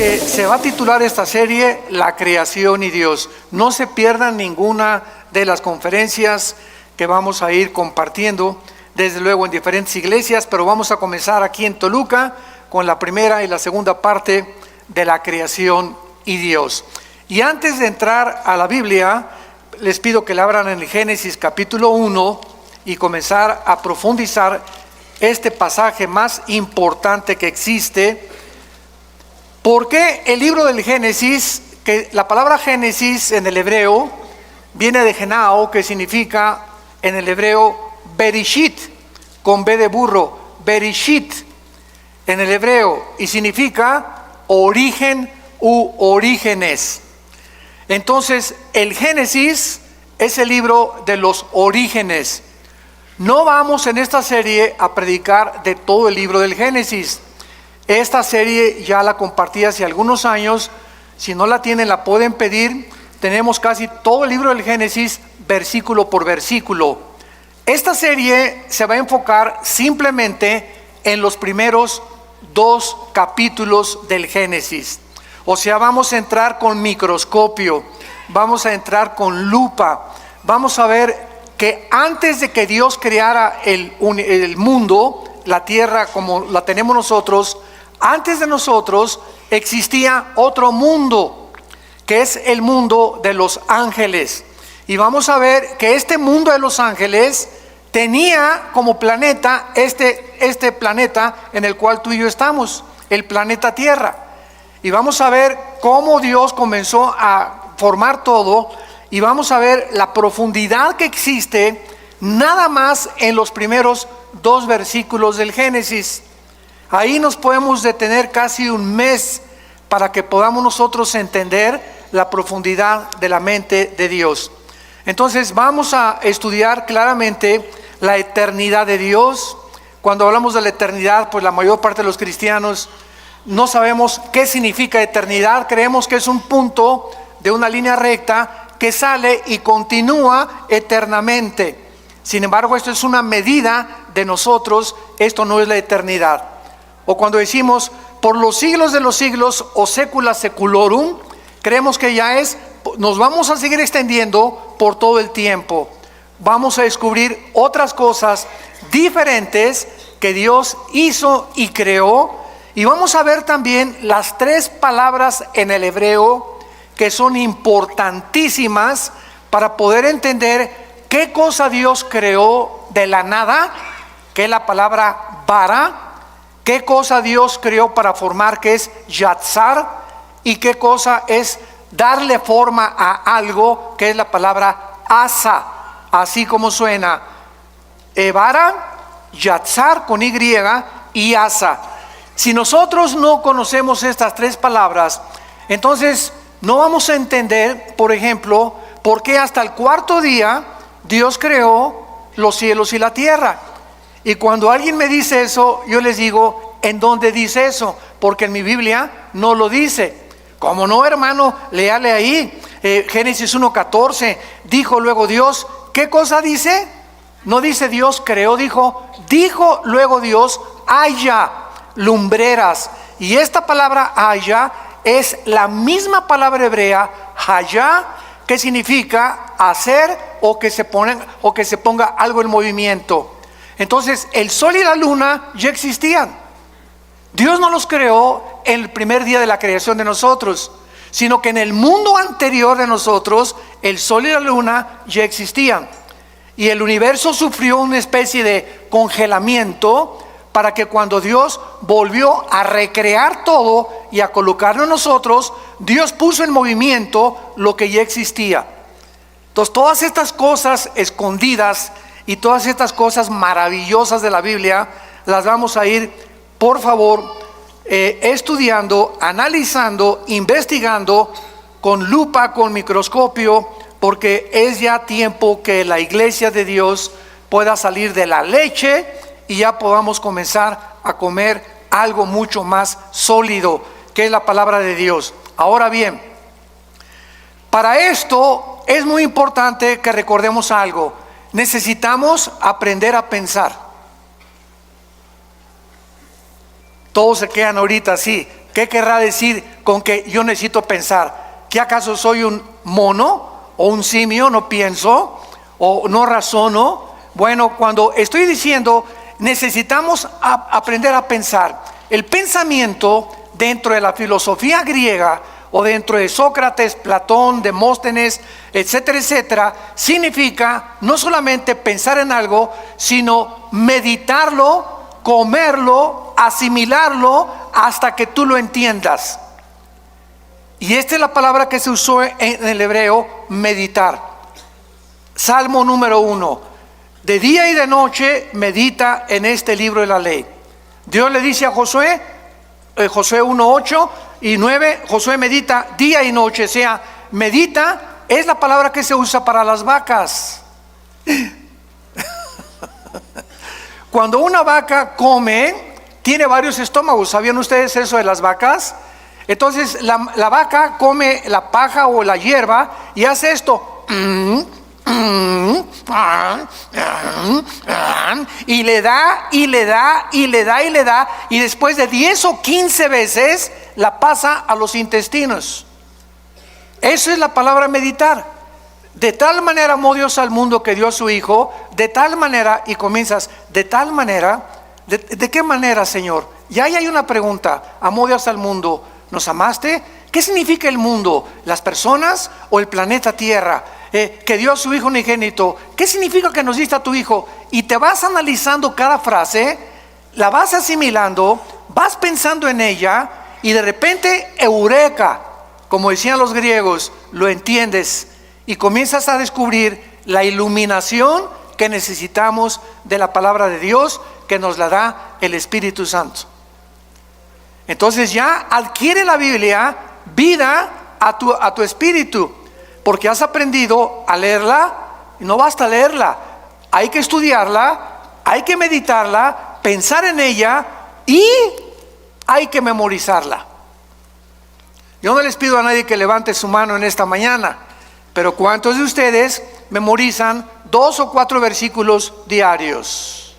Se va a titular esta serie La creación y Dios. No se pierdan ninguna de las conferencias que vamos a ir compartiendo, desde luego en diferentes iglesias, pero vamos a comenzar aquí en Toluca con la primera y la segunda parte de la creación y Dios. Y antes de entrar a la Biblia, les pido que la abran en el Génesis capítulo 1 y comenzar a profundizar este pasaje más importante que existe. ¿Por qué el libro del Génesis? Que la palabra Génesis en el hebreo viene de Genao, que significa en el hebreo Bereshit, con B de burro, Bereshit en el hebreo, y significa origen u orígenes. Entonces el Génesis es el libro de los orígenes. No vamos en esta serie a predicar de todo el libro del Génesis. Esta serie ya la compartí hace algunos años. Si no la tienen, la pueden pedir. Tenemos casi todo el libro del Génesis, versículo por versículo. Esta serie se va a enfocar simplemente en los primeros 2 capítulos del Génesis. O sea, vamos a entrar con microscopio, vamos a entrar con lupa. Vamos a ver que antes de que Dios creara el mundo, la tierra como la tenemos nosotros, antes de nosotros existía otro mundo, que es el mundo de los ángeles. Y vamos a ver que este mundo de los ángeles tenía como planeta este planeta en el cual tú y yo estamos, el planeta Tierra. Y vamos a ver cómo Dios comenzó a formar todo, y vamos a ver la profundidad que existe nada más en los primeros 2 versículos del Génesis. Ahí nos podemos detener casi un mes para que podamos nosotros entender la profundidad de la mente de Dios. Entonces vamos a estudiar claramente la eternidad de Dios. Cuando hablamos de la eternidad, pues la mayor parte de los cristianos no sabemos qué significa eternidad. Creemos que es un punto de una línea recta que sale y continúa eternamente. Sin embargo, esto es una medida de nosotros, esto no es la eternidad. O cuando decimos por los siglos de los siglos o secula seculorum, creemos que ya nos vamos a seguir extendiendo por todo el tiempo. Vamos a descubrir otras cosas diferentes que Dios hizo y creó, y vamos a ver también las 3 palabras en el hebreo que son importantísimas para poder entender qué cosa Dios creó de la nada, que es la palabra bara, qué cosa Dios creó para formar, que es yatzar, y qué cosa es darle forma a algo, que es la palabra asa, así como suena, bara, yatzar con Y y asa. Si nosotros no conocemos estas 3 palabras, entonces no vamos a entender, por ejemplo, por qué hasta el 4.º día Dios creó los cielos y la tierra. Y cuando alguien me dice eso, yo les digo, ¿en dónde dice eso? Porque en mi Biblia no lo dice. ¿Cómo no, hermano? Léale ahí, Génesis 1:14, dijo luego Dios. ¿Qué cosa dice? No dice Dios creó, dijo luego Dios, haya lumbreras. Y esta palabra haya es la misma palabra hebrea, haya, que significa hacer o que se ponga algo en movimiento. Entonces el sol y la luna ya existían. Dios no los creó en el primer día de la creación de nosotros, sino que en el mundo anterior de nosotros el sol y la luna ya existían, y el universo sufrió una especie de congelamiento para que cuando Dios volvió a recrear todo y a colocarlo en nosotros, Dios puso en movimiento lo que ya existía. Entonces todas estas cosas escondidas y todas estas cosas maravillosas de la Biblia las vamos a ir, por favor, estudiando, analizando, investigando con lupa, con microscopio, porque es ya tiempo que la iglesia de Dios pueda salir de la leche y ya podamos comenzar a comer algo mucho más sólido, que es la palabra de Dios. Ahora bien, para esto es muy importante que recordemos algo. Necesitamos aprender a pensar. Todos se quedan ahorita así. ¿Qué querrá decir con que yo necesito pensar. ¿Qué acaso soy un mono o un simio? ¿No pienso o no razono? Bueno, cuando estoy diciendo necesitamos aprender a pensar, el pensamiento dentro de la filosofía griega o dentro de Sócrates, Platón, Demóstenes, etcétera, etcétera, significa no solamente pensar en algo, sino meditarlo, comerlo, asimilarlo hasta que tú lo entiendas. Y esta es la palabra que se usó en el hebreo, meditar. Salmo número 1: de día y de noche medita en este libro de la ley. Dios le dice a Josué, Josué 1:8 y 9, Josué medita día y noche. O sea, medita es la palabra que se usa para las vacas. Cuando una vaca come, tiene varios estómagos. ¿Sabían ustedes eso de las vacas? Entonces la vaca come la paja o la hierba y hace esto, y le da, y le da, y le da, y le da, y después de 10 o 15 veces la pasa a los intestinos. Eso es la palabra meditar. De tal manera amó Dios al mundo que dio a su Hijo, de tal manera, y comienzas, de tal manera, ¿de qué manera, Señor? Y ahí hay una pregunta: amó Dios al mundo, ¿nos amaste? ¿Qué significa el mundo? ¿Las personas o el planeta Tierra? Que dio a su Hijo unigénito. ¿Qué significa que nos diste a tu Hijo? Y te vas analizando cada frase, la vas asimilando, vas pensando en ella, y de repente, eureka, como decían los griegos, lo entiendes y comienzas a descubrir la iluminación que necesitamos de la palabra de Dios, que nos la da el Espíritu Santo. Entonces ya adquiere la Biblia vida a tu espíritu, porque has aprendido a leerla. Y no basta leerla, hay que estudiarla, hay que meditarla, pensar en ella y hay que memorizarla. Yo no les pido a nadie que levante su mano en esta mañana, pero ¿cuántos de ustedes memorizan 2 o 4 versículos diarios?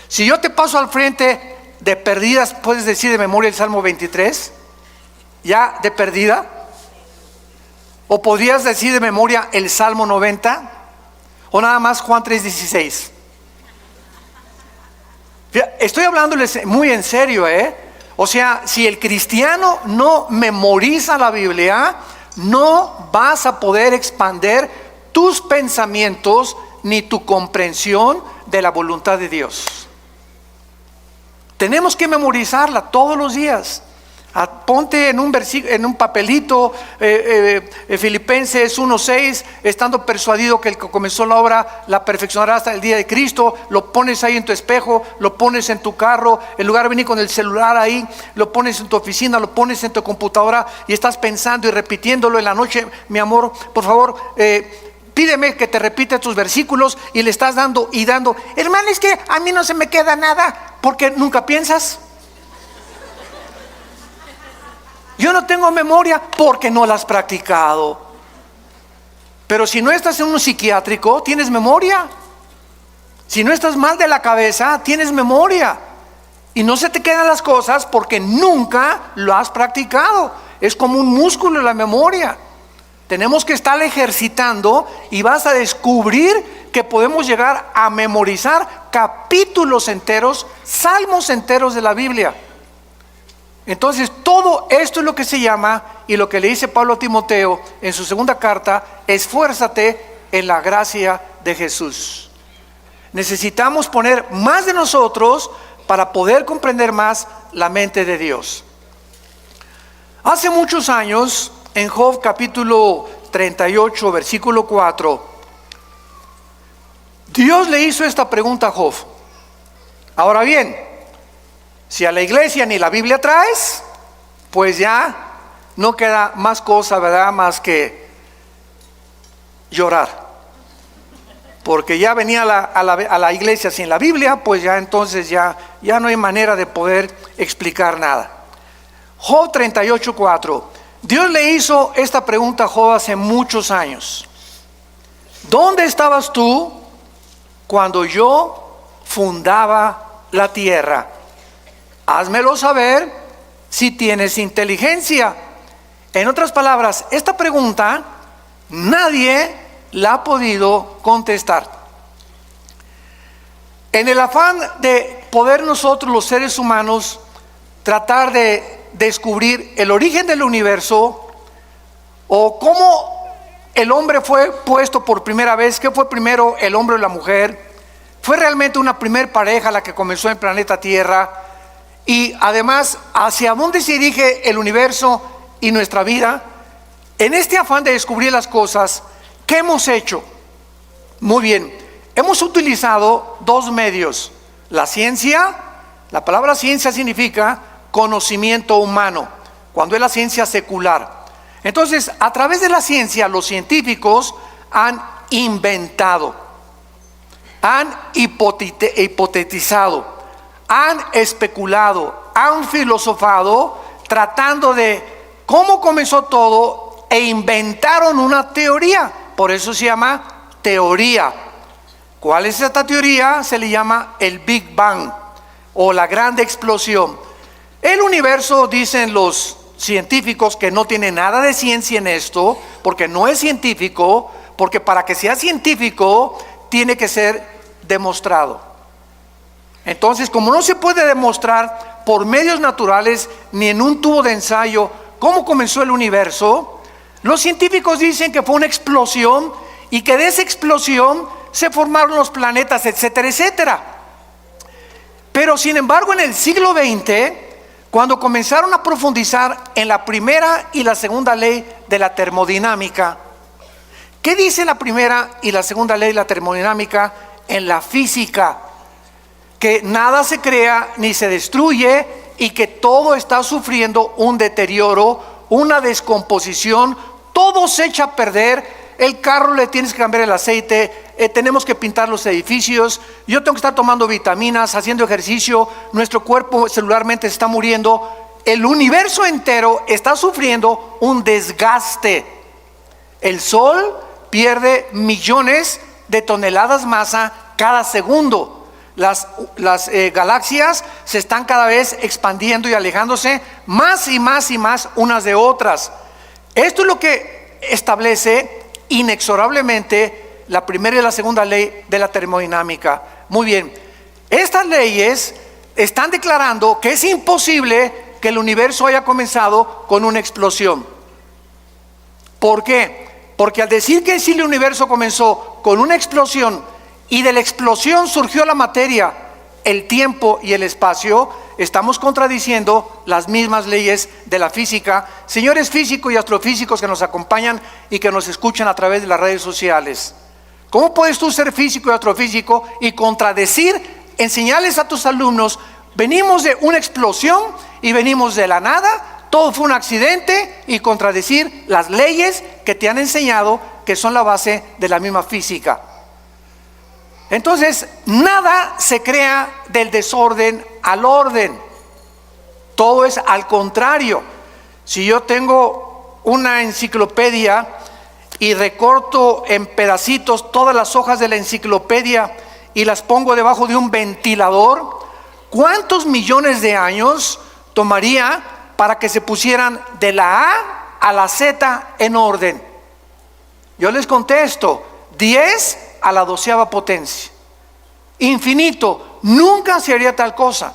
Si yo te paso al frente, de perdidas puedes decir de memoria el Salmo 23, ya de perdida. O podrías decir de memoria el Salmo 90, o nada más Juan 3:16. Estoy hablándoles muy en serio, O sea, si el cristiano no memoriza la Biblia, no vas a poder expandir tus pensamientos ni tu comprensión de la voluntad de Dios. Tenemos que memorizarla todos los días. Ponte en un papelito, Filipenses 1:6, estando persuadido que el que comenzó la obra la perfeccionará hasta el día de Cristo. Lo pones ahí en tu espejo, lo pones en tu carro, en lugar de venir con el celular ahí, lo pones en tu oficina, lo pones en tu computadora y estás pensando y repitiéndolo en la noche. Mi amor, por favor, pídeme que te repita tus versículos, y le estás dando y dando. Hermano, es que a mí no se me queda nada, porque nunca piensas. Yo no tengo memoria porque no la has practicado. Pero si no estás en un psiquiátrico, tienes memoria. Si no estás mal de la cabeza, tienes memoria. Y no se te quedan las cosas porque nunca lo has practicado. Es como un músculo la memoria. Tenemos que estar ejercitando, y vas a descubrir que podemos llegar a memorizar capítulos enteros, salmos enteros de la Biblia. Entonces todo esto es lo que se llama, y lo que le dice Pablo a Timoteo en su segunda carta: esfuérzate en la gracia de Jesús. Necesitamos poner más de nosotros para poder comprender más la mente de Dios. Hace muchos años, en Job capítulo 38, versículo 4, Dios le hizo esta pregunta a Job. Ahora bien, si a la iglesia ni la Biblia traes, pues ya no queda más cosa, ¿verdad?, más que llorar. Porque ya venía a la iglesia sin la Biblia, pues ya entonces ya no hay manera de poder explicar nada. Job 38:4. Dios le hizo esta pregunta a Job hace muchos años. ¿Dónde estabas tú cuando yo fundaba la tierra? Házmelo saber si tienes inteligencia? En otras palabras, esta pregunta nadie la ha podido contestar. En el afán de poder nosotros, los seres humanos, tratar de descubrir el origen del universo, o cómo el hombre fue puesto por primera vez, qué fue primero, el hombre o la mujer, fue realmente una primer pareja la que comenzó en el planeta Tierra, y además hacia dónde se dirige el universo y nuestra vida. En este afán de descubrir las cosas, ¿qué hemos hecho? Muy bien, hemos utilizado dos medios: la ciencia. La palabra ciencia significa conocimiento humano, cuando es la ciencia secular. Entonces, a través de la ciencia, los científicos han inventado, han hipotetizado, han especulado, han filosofado, tratando de cómo comenzó todo, e inventaron una teoría. Por eso se llama teoría. ¿Cuál es esta teoría? Se le llama el Big Bang, o la gran explosión. El universo, dicen los científicos, que no tiene nada de ciencia en esto, porque no es científico, porque para que sea científico tiene que ser demostrado. Entonces, como no se puede demostrar por medios naturales ni en un tubo de ensayo cómo comenzó el universo, los científicos dicen que fue una explosión, y que de esa explosión se formaron los planetas, etcétera, etcétera. Pero sin embargo, en el siglo XX, cuando comenzaron a profundizar en la primera y la segunda ley de la termodinámica, ¿qué dice la primera y la segunda ley de la termodinámica en la física? Que nada se crea ni se destruye, y que todo está sufriendo un deterioro, una descomposición, todo se echa a perder. El carro le tienes que cambiar el aceite, tenemos que pintar los edificios, yo tengo que estar tomando vitaminas, haciendo ejercicio, nuestro cuerpo celularmente se está muriendo, el universo entero está sufriendo un desgaste. El Sol pierde millones de toneladas masa cada segundo. Las galaxias se están cada vez expandiendo y alejándose más y más y más unas de otras. Esto es lo que establece inexorablemente la primera y la segunda ley de la termodinámica. Muy bien, estas leyes están declarando que es imposible que el universo haya comenzado con una explosión. ¿Por qué? Porque al decir que si el universo comenzó con una explosión, y de la explosión surgió la materia, el tiempo y el espacio, estamos contradiciendo las mismas leyes de la física. Señores físicos y astrofísicos que nos acompañan y que nos escuchan a través de las redes sociales, ¿cómo puedes tú ser físico y astrofísico y contradecir, enseñarles a tus alumnos: venimos de una explosión y venimos de la nada, todo fue un accidente, y contradecir las leyes que te han enseñado, que son la base de la misma física? Entonces, nada se crea del desorden al orden, todo es al contrario. Si yo tengo una enciclopedia y recorto en pedacitos todas las hojas de la enciclopedia y las pongo debajo de un ventilador, ¿cuántos millones de años tomaría para que se pusieran de la A a la Z en orden? Yo les contesto: 10 a la 12ª potencia. Infinito. Nunca se haría tal cosa.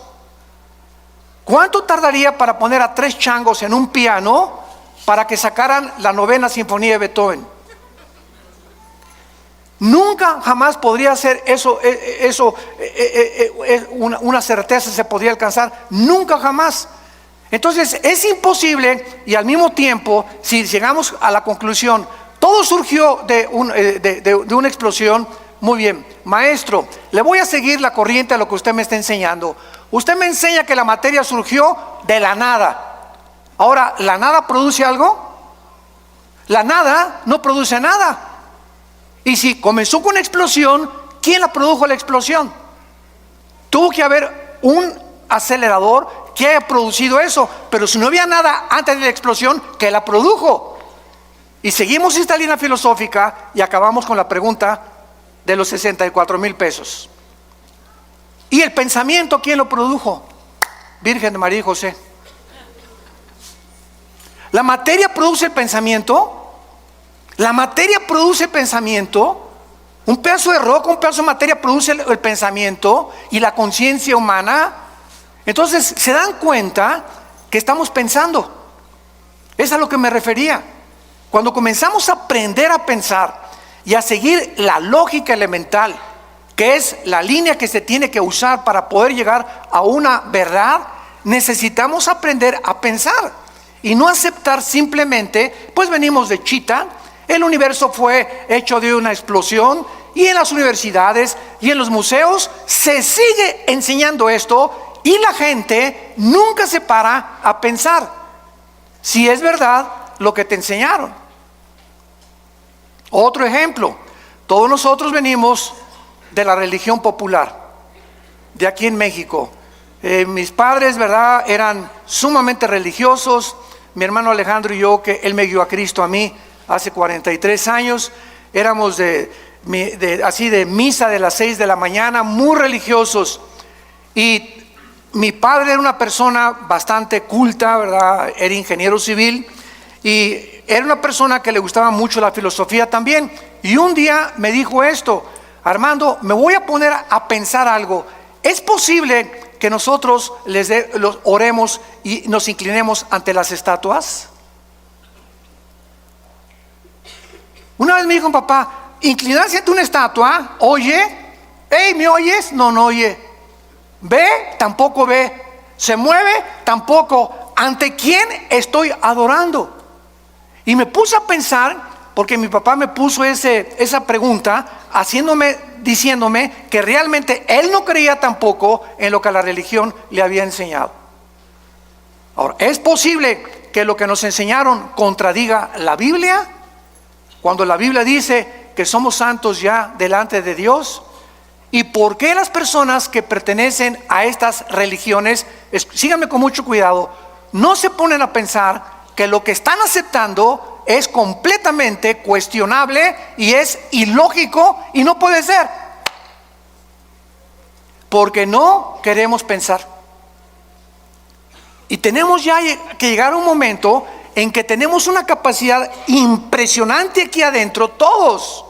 ¿Cuánto tardaría para poner a 3 changos en un piano para que sacaran la 9ª sinfonía de Beethoven? Nunca jamás podría ser eso, una certeza se podría alcanzar, nunca jamás. Entonces es imposible, y al mismo tiempo, si llegamos a la conclusión, todo surgió de una explosión. Muy bien, maestro, le voy a seguir la corriente a lo que usted me está enseñando. Usted me enseña que la materia surgió de la nada. Ahora, ¿la nada produce algo? La nada no produce nada. Y si comenzó con una explosión, ¿quién la produjo la explosión? Tuvo que haber un acelerador que haya producido eso. Pero si no había nada antes de la explosión, ¿qué la produjo? Y seguimos esta línea filosófica y acabamos con la pregunta de los 64,000 pesos. ¿Y el pensamiento quién lo produjo? Virgen de María y José. La materia produce el pensamiento. La materia produce pensamiento. Un pedazo de roca, un pedazo de materia produce el pensamiento y la conciencia humana. Entonces se dan cuenta que estamos pensando. Es a lo que me refería. Cuando comenzamos a aprender a pensar y a seguir la lógica elemental, que es la línea que se tiene que usar para poder llegar a una verdad, necesitamos aprender a pensar y no aceptar simplemente, pues venimos de Chita, el universo fue hecho de una explosión, y en las universidades y en los museos se sigue enseñando esto y la gente nunca se para a pensar si es verdad lo que te enseñaron. Otro ejemplo, todos nosotros venimos de la religión popular, de aquí en México. Mis padres, ¿verdad?, eran sumamente religiosos. Mi hermano Alejandro y yo, que él me guió a Cristo a mí hace 43 años, éramos así de misa de las 6 de la mañana, muy religiosos. Y mi padre era una persona bastante culta, ¿verdad?, era ingeniero civil y era una persona que le gustaba mucho la filosofía también. Y un día me dijo esto: Armando, me voy a poner a pensar algo. ¿Es posible que nosotros los oremos y nos inclinemos ante las estatuas? Una vez me dijo papá, inclinarse ante una estatua, oye, hey, ¿me oyes? No, no oye. ¿Ve? Tampoco ve. ¿Se mueve? Tampoco. ¿Ante quién estoy adorando? Y me puse a pensar, porque mi papá me puso esa pregunta, diciéndome que realmente él no creía tampoco en lo que la religión le había enseñado. Ahora, ¿es posible que lo que nos enseñaron contradiga la Biblia? Cuando la Biblia dice que somos santos ya delante de Dios. ¿Y por qué las personas que pertenecen a estas religiones, síganme con mucho cuidado, no se ponen a pensar que lo que están aceptando es completamente cuestionable y es ilógico y no puede ser? Porque no queremos pensar. Y tenemos ya que llegar a un momento en que tenemos una capacidad impresionante aquí adentro, todos.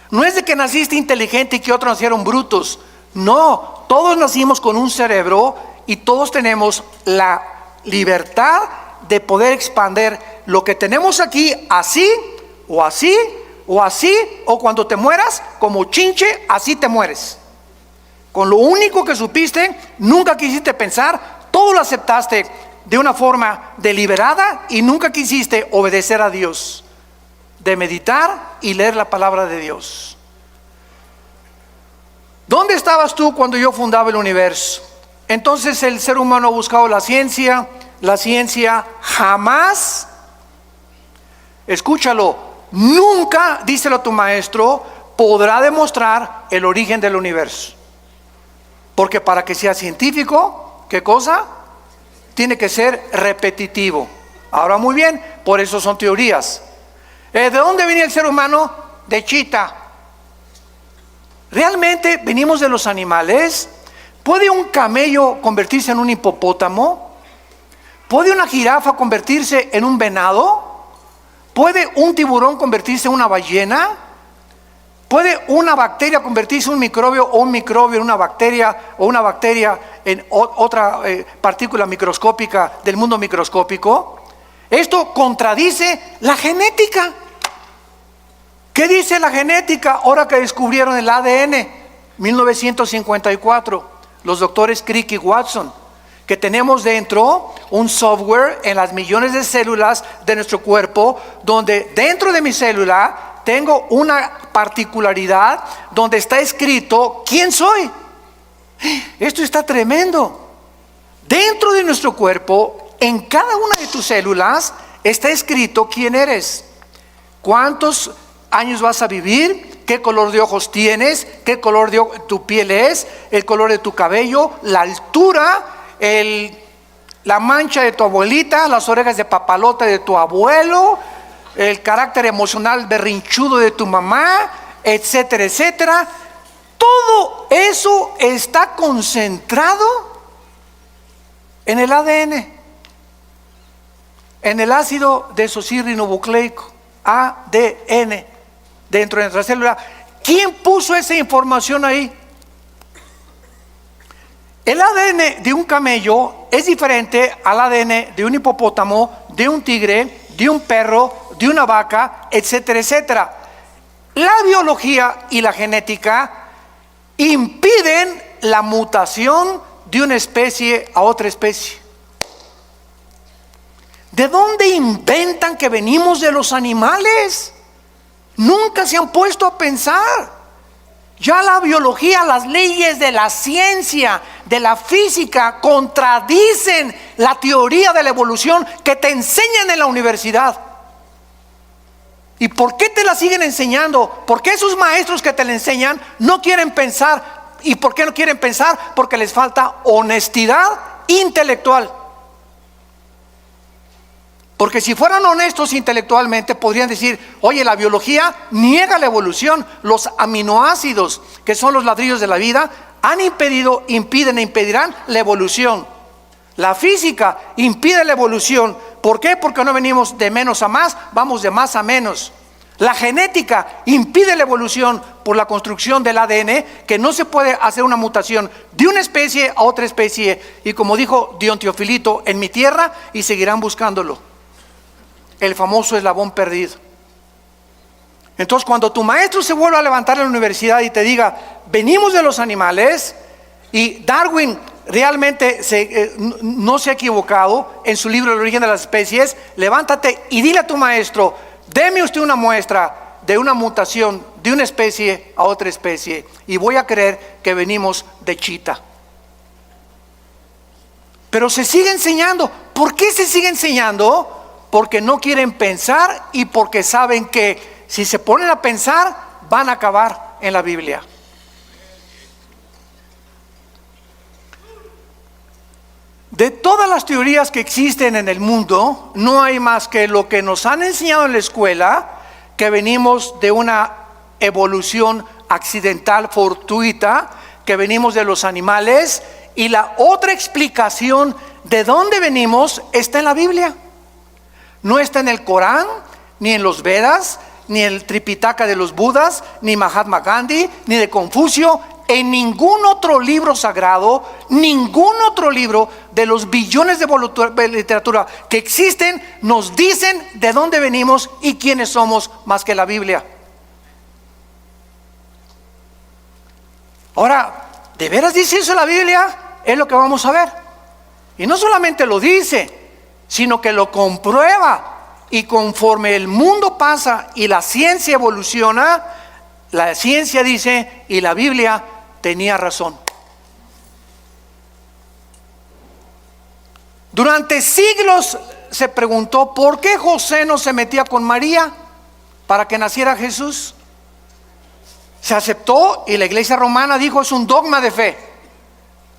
No es de que naciste inteligente y que otros nacieron brutos. No, todos nacimos con un cerebro y todos tenemos la libertad de poder expandir lo que tenemos aquí, así, o así, o así, o cuando te mueras, como chinche, así te mueres. Con lo único que supiste, nunca quisiste pensar, todo lo aceptaste de una forma deliberada y nunca quisiste obedecer a Dios, de meditar y leer la palabra de Dios. ¿Dónde estabas tú cuando yo fundaba el universo? Entonces el ser humano ha buscado la ciencia jamás, escúchalo, nunca, díselo a tu maestro, podrá demostrar el origen del universo. Porque para que sea científico, ¿qué cosa? Tiene que ser repetitivo. Ahora muy bien, por eso son teorías. ¿De dónde venía el ser humano? De Chita. ¿Realmente venimos de los animales? ¿Puede un camello convertirse en un hipopótamo? ¿Puede una jirafa convertirse en un venado? ¿Puede un tiburón convertirse en una ballena? ¿Puede una bacteria convertirse en un microbio o un microbio en una bacteria o una bacteria en otra partícula microscópica del mundo microscópico? Esto contradice la genética. ¿Qué dice la genética ahora que descubrieron el ADN? 1954, los doctores Crick y Watson, que tenemos dentro un software en las millones de células de nuestro cuerpo, donde dentro de mi célula tengo una particularidad donde está escrito quién soy. Esto está tremendo. Dentro de nuestro cuerpo, en cada una de tus células está escrito quién eres, cuántos años vas a vivir, qué color de ojos tienes, qué color de tu piel es, el color de tu cabello, la altura, la mancha de tu abuelita, las orejas de papalote de tu abuelo, el carácter emocional berrinchudo de tu mamá, etcétera, etcétera. Todo eso está concentrado en el ADN. en el ácido desoxirribonucleico, ADN, dentro de nuestra célula. ¿Quién puso esa información ahí? El ADN de un camello es diferente al ADN de un hipopótamo, de un tigre, de un perro, de una vaca, etcétera, etcétera. La biología y la genética impiden la mutación de una especie a otra especie. ¿De dónde inventan que venimos de los animales? Nunca se han puesto a pensar. Ya la biología, las leyes de la ciencia, de la física, contradicen la teoría de la evolución que te enseñan en la universidad. ¿Y por qué te la siguen enseñando? ¿Por qué esos maestros que te la enseñan no quieren pensar? ¿Y por qué no quieren pensar? Porque les falta honestidad intelectual. Porque si fueran honestos intelectualmente podrían decir: oye, la biología niega la evolución. Los aminoácidos, que son los ladrillos de la vida, han impedido, impiden e impedirán la evolución. La física impide la evolución. ¿Por qué? Porque no venimos de menos a más, vamos de más a menos. La genética impide la evolución por la construcción del ADN, que no se puede hacer una mutación de una especie a otra especie. Y como dijo Dion Teofilito, en mi tierra, y seguirán buscándolo. El famoso eslabón perdido. Entonces, cuando tu maestro se vuelva a levantar en la universidad y te diga: venimos de los animales, y Darwin realmente no se ha equivocado en su libro El origen de las especies, levántate y dile a tu maestro: deme usted una muestra de una mutación de una especie a otra especie, y voy a creer que venimos de chita. Pero se sigue enseñando. ¿Por qué se sigue enseñando? Porque no quieren pensar y porque saben que si se ponen a pensar van a acabar en la Biblia. De todas las teorías que existen en el mundo, no hay más que lo que nos han enseñado en la escuela, que venimos de una evolución accidental, fortuita, que venimos de los animales, y la otra explicación de dónde venimos está en la Biblia. No está en el Corán, ni en los Vedas, ni en el Tripitaka de los Budas, ni Mahatma Gandhi, ni de Confucio. En ningún otro libro sagrado, ningún otro libro de los billones de literatura que existen nos dicen de dónde venimos y quiénes somos, más que la Biblia. Ahora, ¿de veras dice eso la Biblia? Es lo que vamos a ver. Y no solamente lo dice, sino que lo comprueba. Y conforme el mundo pasa y la ciencia evoluciona, la ciencia dice, y la Biblia tenía razón. Durante siglos se preguntó: ¿por qué José no se metía con María para que naciera Jesús? Se aceptó, y la iglesia romana dijo: es un dogma de fe.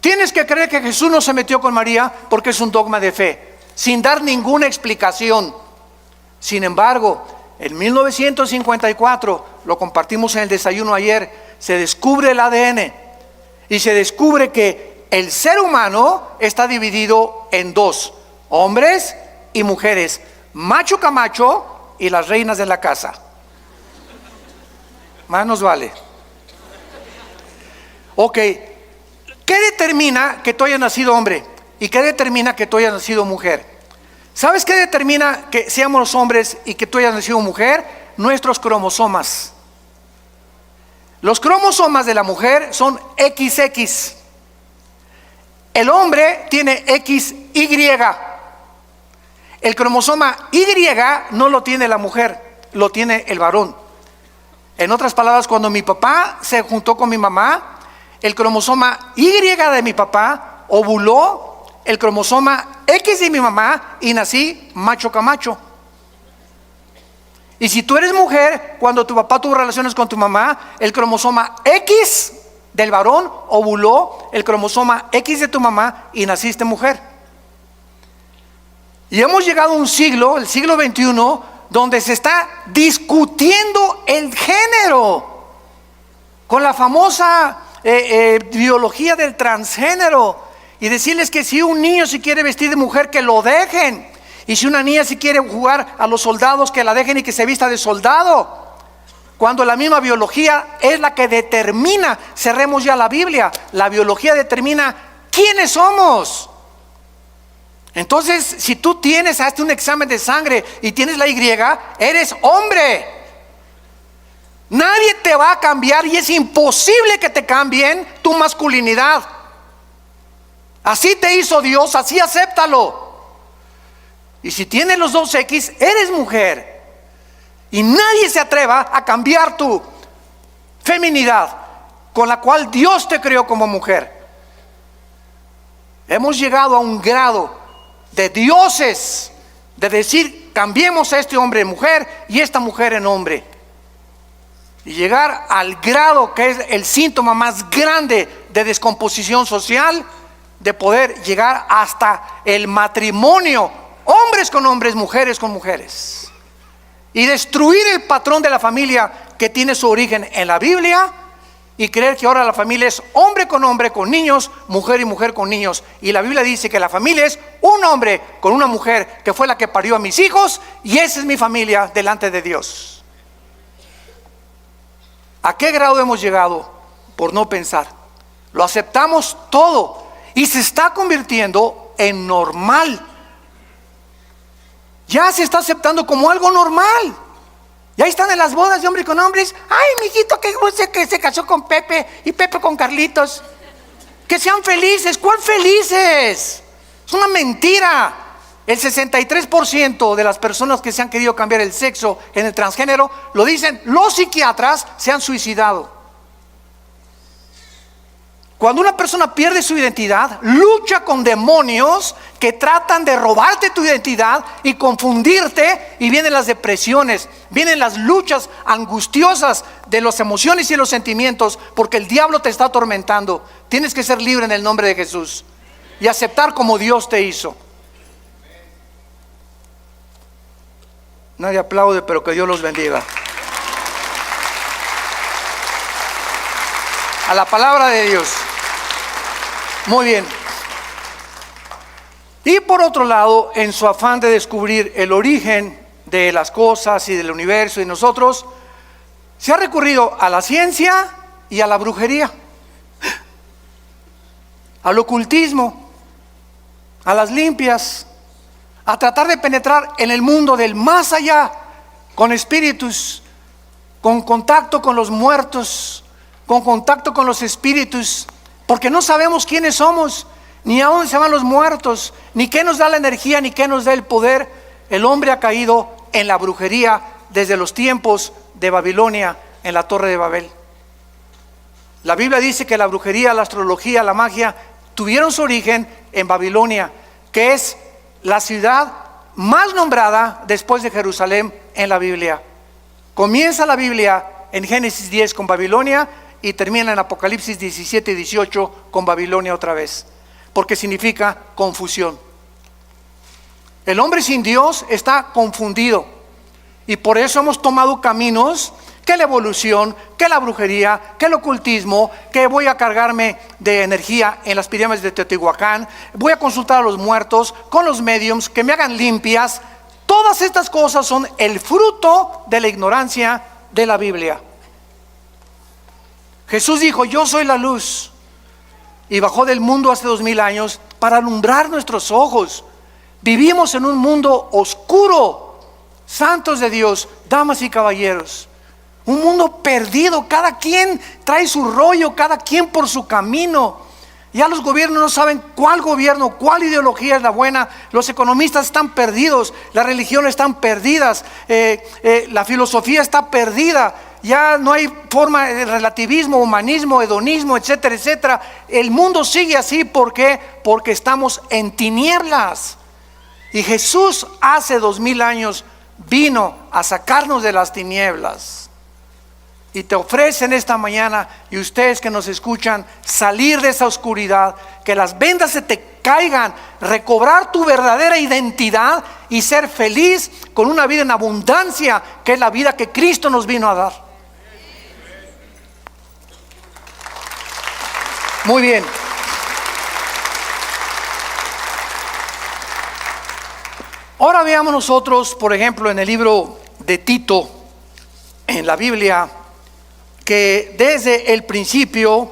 Tienes que creer que Jesús no se metió con María porque es un dogma de fe, sin dar ninguna explicación. Sin embargo, en 1954, lo compartimos en el desayuno ayer, se descubre el ADN y se descubre que el ser humano está dividido en dos: hombres y mujeres, macho camacho y las reinas de la casa. Más nos vale. Ok, ¿qué determina que tú hayas nacido hombre? ¿Y qué determina que tú hayas nacido mujer? ¿Sabes qué determina que seamos los hombres y que tú hayas nacido mujer? Nuestros cromosomas. Los cromosomas de la mujer son XX. El hombre tiene XY. El cromosoma Y no lo tiene la mujer, lo tiene el varón. En otras palabras, cuando mi papá se juntó con mi mamá, el cromosoma Y de mi papá ovuló el cromosoma X de mi mamá y nací macho camacho. Y si tú eres mujer, cuando tu papá tuvo relaciones con tu mamá, el cromosoma X del varón ovuló el cromosoma X de tu mamá y naciste mujer. Y hemos llegado a un siglo, el siglo XXI, donde se está discutiendo el género, con la famosa biología del transgénero, y decirles que si un niño se quiere vestir de mujer, que lo dejen, Y si una niña si quiere jugar a los soldados, que la dejen y que se vista de soldado. Cuando la misma biología es la que determina, cerremos ya la Biblia, la biología determina quiénes somos. Entonces, si tú tienes hasta un examen de sangre y tienes la Y, eres hombre. Nadie te va a cambiar y es imposible que te cambien tu masculinidad. Así te hizo Dios, así acéptalo. Y si tienes los dos X, eres mujer. Y nadie se atreva a cambiar tu feminidad con la cual Dios te creó como mujer. Hemos llegado a un grado de dioses, de decir, cambiemos a este hombre en mujer y esta mujer en hombre. Y llegar al grado que es el síntoma más grande de descomposición social, de poder llegar hasta el matrimonio, hombres con hombres, mujeres con mujeres. Y destruir el patrón de la familia que tiene su origen en la Biblia y creer que ahora la familia es hombre, con niños, mujer y mujer con niños. Y la Biblia dice que la familia es un hombre con una mujer que fue la que parió a mis hijos y esa es mi familia delante de Dios. ¿A qué grado hemos llegado por no pensar? Lo aceptamos todo y se está convirtiendo en normal. Ya se está aceptando como algo normal. Ya están en las bodas de hombres con hombres. Ay, mijito, que se casó con Pepe y Pepe con Carlitos. Que sean felices. ¿Cuál felices? Es una mentira. El 63% de las personas que se han querido cambiar el sexo en el transgénero, lo dicen los psiquiatras, se han suicidado. Cuando una persona pierde su identidad, lucha con demonios que tratan de robarte tu identidad y confundirte, y vienen las depresiones, vienen las luchas angustiosas de las emociones y los sentimientos, porque el diablo te está atormentando. Tienes que ser libre en el nombre de Jesús y aceptar como Dios te hizo. Nadie aplaude, pero que Dios los bendiga. A la palabra de Dios. Muy bien. Y por otro lado, en su afán de descubrir el origen de las cosas y del universo y nosotros, se ha recurrido a la ciencia y a la brujería, al ocultismo, a las limpias, a tratar de penetrar en el mundo del más allá, con espíritus, con contacto con los muertos, con contacto con los espíritus, porque no sabemos quiénes somos, ni a dónde se van los muertos, ni qué nos da la energía, ni qué nos da el poder. El hombre ha caído en la brujería desde los tiempos de Babilonia, en la Torre de Babel. La Biblia dice que la brujería, la astrología, la magia tuvieron su origen en Babilonia, que es la ciudad más nombrada después de Jerusalén en la Biblia. Comienza la Biblia en Génesis 10 con Babilonia y termina en Apocalipsis 17 y 18 con Babilonia otra vez, porque significa confusión. El hombre sin Dios está confundido y por eso hemos tomado caminos que la evolución, que la brujería, que el ocultismo, que voy a cargarme de energía en las pirámides de Teotihuacán, voy a consultar a los muertos con los mediums que me hagan limpias. Todas estas cosas son el fruto de la ignorancia de la Biblia. Jesús dijo: yo soy la luz, y bajó del mundo hace 2000 años para alumbrar nuestros ojos. Vivimos en un mundo oscuro, santos de Dios, damas y caballeros, un mundo perdido. Cada quien trae su rollo, cada quien por su camino. Ya los gobiernos no saben cuál gobierno, cuál ideología es la buena. Los economistas están perdidos, las religiones están perdidas, la filosofía está perdida. Ya no hay forma de relativismo, humanismo, hedonismo, etcétera, etcétera. El mundo sigue así. ¿Por qué? Porque estamos en tinieblas. Y Jesús hace 2000 años vino a sacarnos de las tinieblas. Y te ofrecen esta mañana, y ustedes que nos escuchan, salir de esa oscuridad, que las vendas se te caigan, recobrar tu verdadera identidad y ser feliz con una vida en abundancia, que es la vida que Cristo nos vino a dar. Muy bien. Ahora veamos nosotros, por ejemplo, en el libro de Tito, en la Biblia, que desde el principio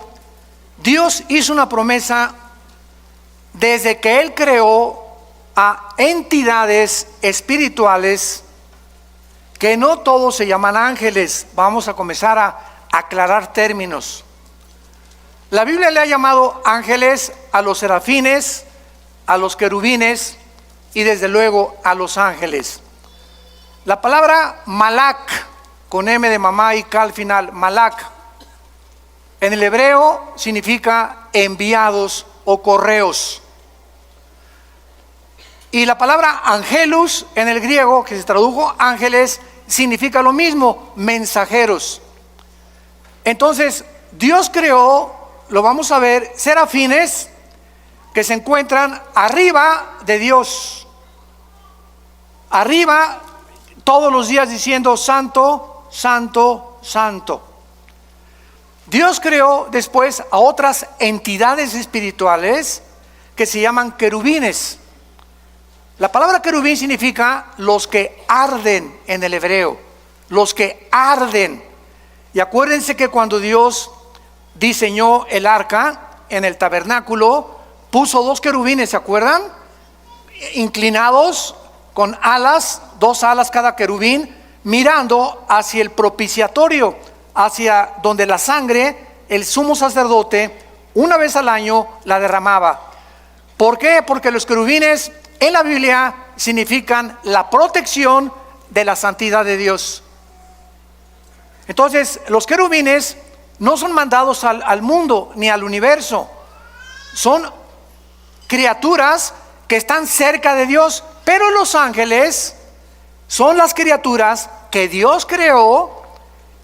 Dios hizo una promesa desde que Él creó a entidades espirituales que no todos se llaman ángeles. Vamos a comenzar a aclarar términos. La Biblia le ha llamado ángeles a los serafines, a los querubines y desde luego a los ángeles. La palabra malak, con M de mamá y K al final, malak, en el hebreo significa enviados o correos. Y la palabra angelus en el griego, que se tradujo ángeles, significa lo mismo, mensajeros. Entonces, Dios creó, lo vamos a ver, serafines que se encuentran arriba de Dios. Arriba, todos los días diciendo santo, santo, santo. Dios creó después a otras entidades espirituales que se llaman querubines. La palabra querubín significa los que arden en el hebreo, los que arden. Y acuérdense que cuando Dios diseñó el arca en el tabernáculo, puso dos querubines, ¿se acuerdan? Inclinados con alas, dos alas cada querubín, mirando hacia el propiciatorio, hacia donde la sangre, el sumo sacerdote, una vez al año la derramaba. ¿Por qué? Porque los querubines en la Biblia significan la protección de la santidad de Dios. Entonces, los querubines no son mandados al mundo ni al universo. Son criaturas que están cerca de Dios, pero los ángeles son las criaturas que Dios creó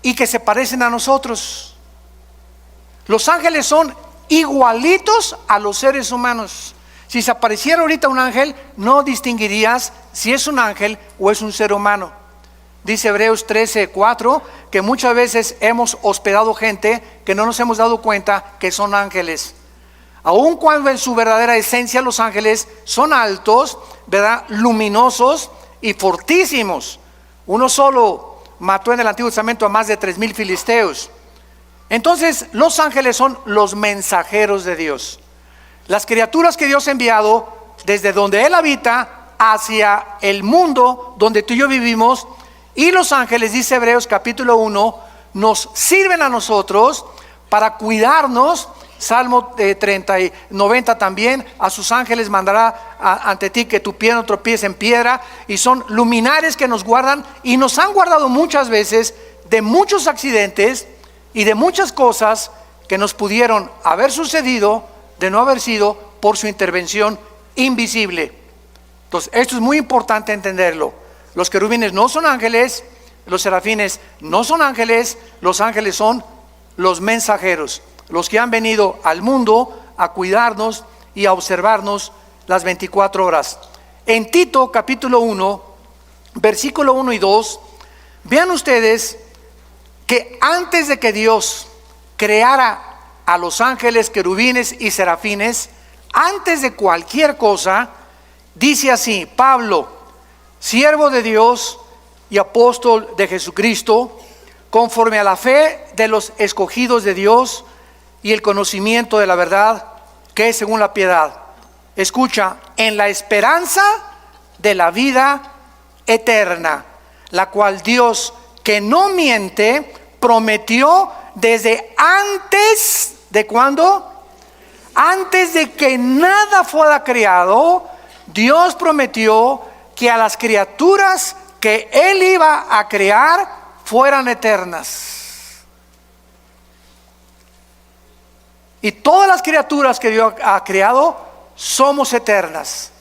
y que se parecen a nosotros. Los ángeles son igualitos a los seres humanos. Si se apareciera ahorita un ángel, no distinguirías si es un ángel o es un ser humano. Dice Hebreos 13:4 que muchas veces hemos hospedado gente que no nos hemos dado cuenta que son ángeles. Aun cuando en su verdadera esencia los ángeles son altos, ¿verdad?, luminosos y fortísimos. Uno solo mató en el Antiguo Testamento a más de 3,000 filisteos. Entonces, los ángeles son los mensajeros de Dios. Las criaturas que Dios ha enviado desde donde Él habita hacia el mundo donde tú y yo vivimos. Y los ángeles, dice Hebreos capítulo 1, nos sirven a nosotros para cuidarnos. Salmo 30 y 90 también, a sus ángeles mandará ante ti que tu pie no tropiece en piedra. Y son luminares que nos guardan y nos han guardado muchas veces de muchos accidentes y de muchas cosas que nos pudieron haber sucedido de no haber sido por su intervención invisible. Entonces, esto es muy importante entenderlo. Los querubines no son ángeles, los serafines no son ángeles, los ángeles son los mensajeros, los que han venido al mundo a cuidarnos y a observarnos las 24 horas. En Tito capítulo 1, versículo 1 y 2, vean ustedes que antes de que Dios creara a los ángeles, querubines y serafines, antes de cualquier cosa, dice así: Pablo, siervo de Dios y apóstol de Jesucristo, conforme a la fe de los escogidos de Dios y el conocimiento de la verdad, que es según la piedad. Escucha, en la esperanza de la vida eterna, la cual Dios, que no miente, prometió desde antes de ¿cuándo? Antes de que nada fuera creado. Dios prometió que a las criaturas que Él iba a crear fueran eternas. Y todas las criaturas que Dios ha creado somos eternas.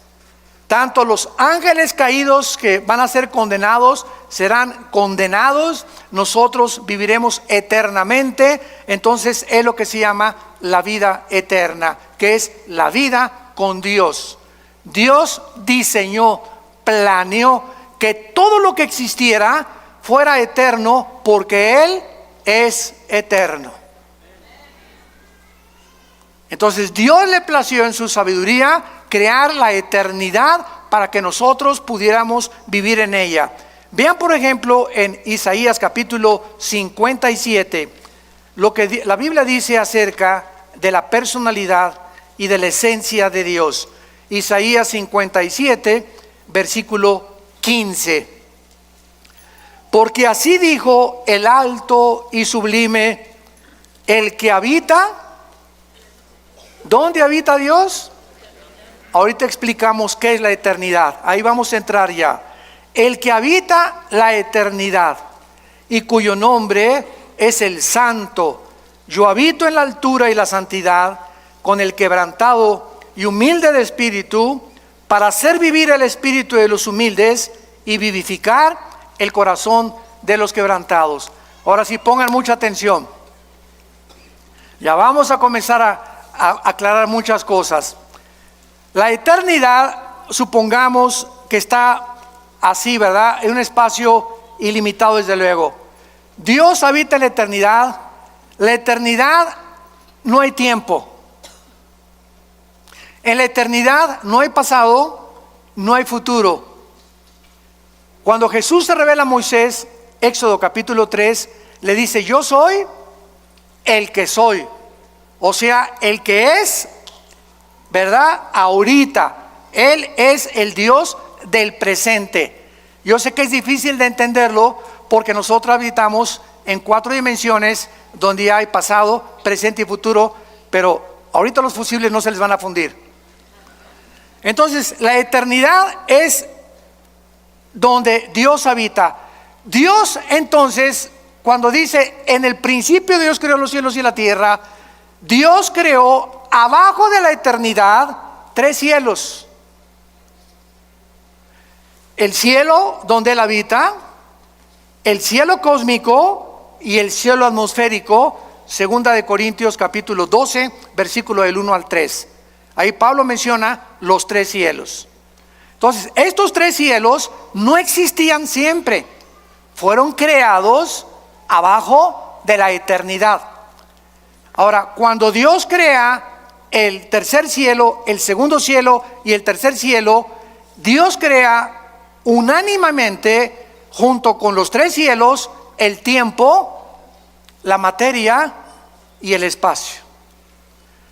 Tanto los ángeles caídos que van a ser condenados serán condenados. Nosotros viviremos eternamente. Entonces es lo que se llama la vida eterna, que es la vida con Dios. Dios diseñó, planeó que todo lo que existiera fuera eterno porque Él es eterno. Entonces Dios le plació en su sabiduría crear la eternidad para que nosotros pudiéramos vivir en ella. Vean por ejemplo en Isaías capítulo 57, lo que la Biblia dice acerca de la personalidad y de la esencia de Dios. Isaías 57, versículo 15. Porque así dijo el alto y sublime, el que habita. ¿Dónde habita Dios? Ahorita explicamos qué es la eternidad. Ahí vamos a entrar ya. El que habita la eternidad y cuyo nombre es el Santo. Yo habito en la altura y la santidad, con el quebrantado y humilde de espíritu, para hacer vivir el espíritu de los humildes y vivificar el corazón de los quebrantados. Ahora sí, pongan mucha atención. Ya vamos a comenzar a aclarar muchas cosas. La eternidad, supongamos que está así, ¿verdad? En un espacio ilimitado, desde luego. Dios habita en la eternidad. La eternidad no hay tiempo. En la eternidad no hay pasado, no hay futuro. Cuando Jesús se revela a Moisés, Éxodo capítulo 3, le dice: yo soy el que soy. O sea, el que es, ¿verdad? Ahorita. Él es el Dios del presente. Yo sé que es difícil de entenderlo porque nosotros habitamos en 4 dimensiones donde hay pasado, presente y futuro, pero ahorita los fusibles no se les van a fundir. Entonces, la eternidad es donde Dios habita. Dios, entonces, cuando dice en el principio Dios creó los cielos y la tierra, Dios creó abajo de la eternidad 3 cielos. El cielo donde Él habita, el cielo cósmico y el cielo atmosférico. Segunda de Corintios capítulo 12, versículo del 1 al 3. Ahí Pablo menciona los 3 cielos. Entonces, estos 3 cielos no existían siempre. Fueron creados abajo de la eternidad. Ahora, cuando Dios crea el tercer cielo, el segundo cielo y el tercer cielo, Dios crea unánimemente, junto con los 3 cielos, el tiempo, la materia y el espacio.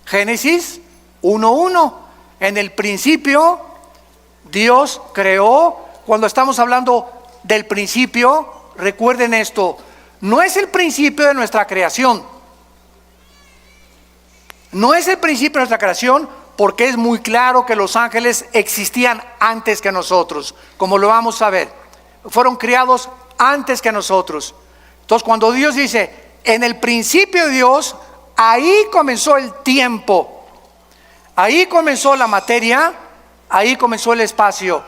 Génesis 1:1. En el principio Dios creó. Cuando estamos hablando del principio, recuerden esto: no es el principio de nuestra creación. No es el principio de nuestra creación, porque es muy claro que los ángeles existían antes que nosotros, como lo vamos a ver. Fueron creados antes que nosotros. Entonces, cuando Dios dice en el principio de Dios, ahí comenzó el tiempo, ahí comenzó la materia, ahí comenzó el espacio.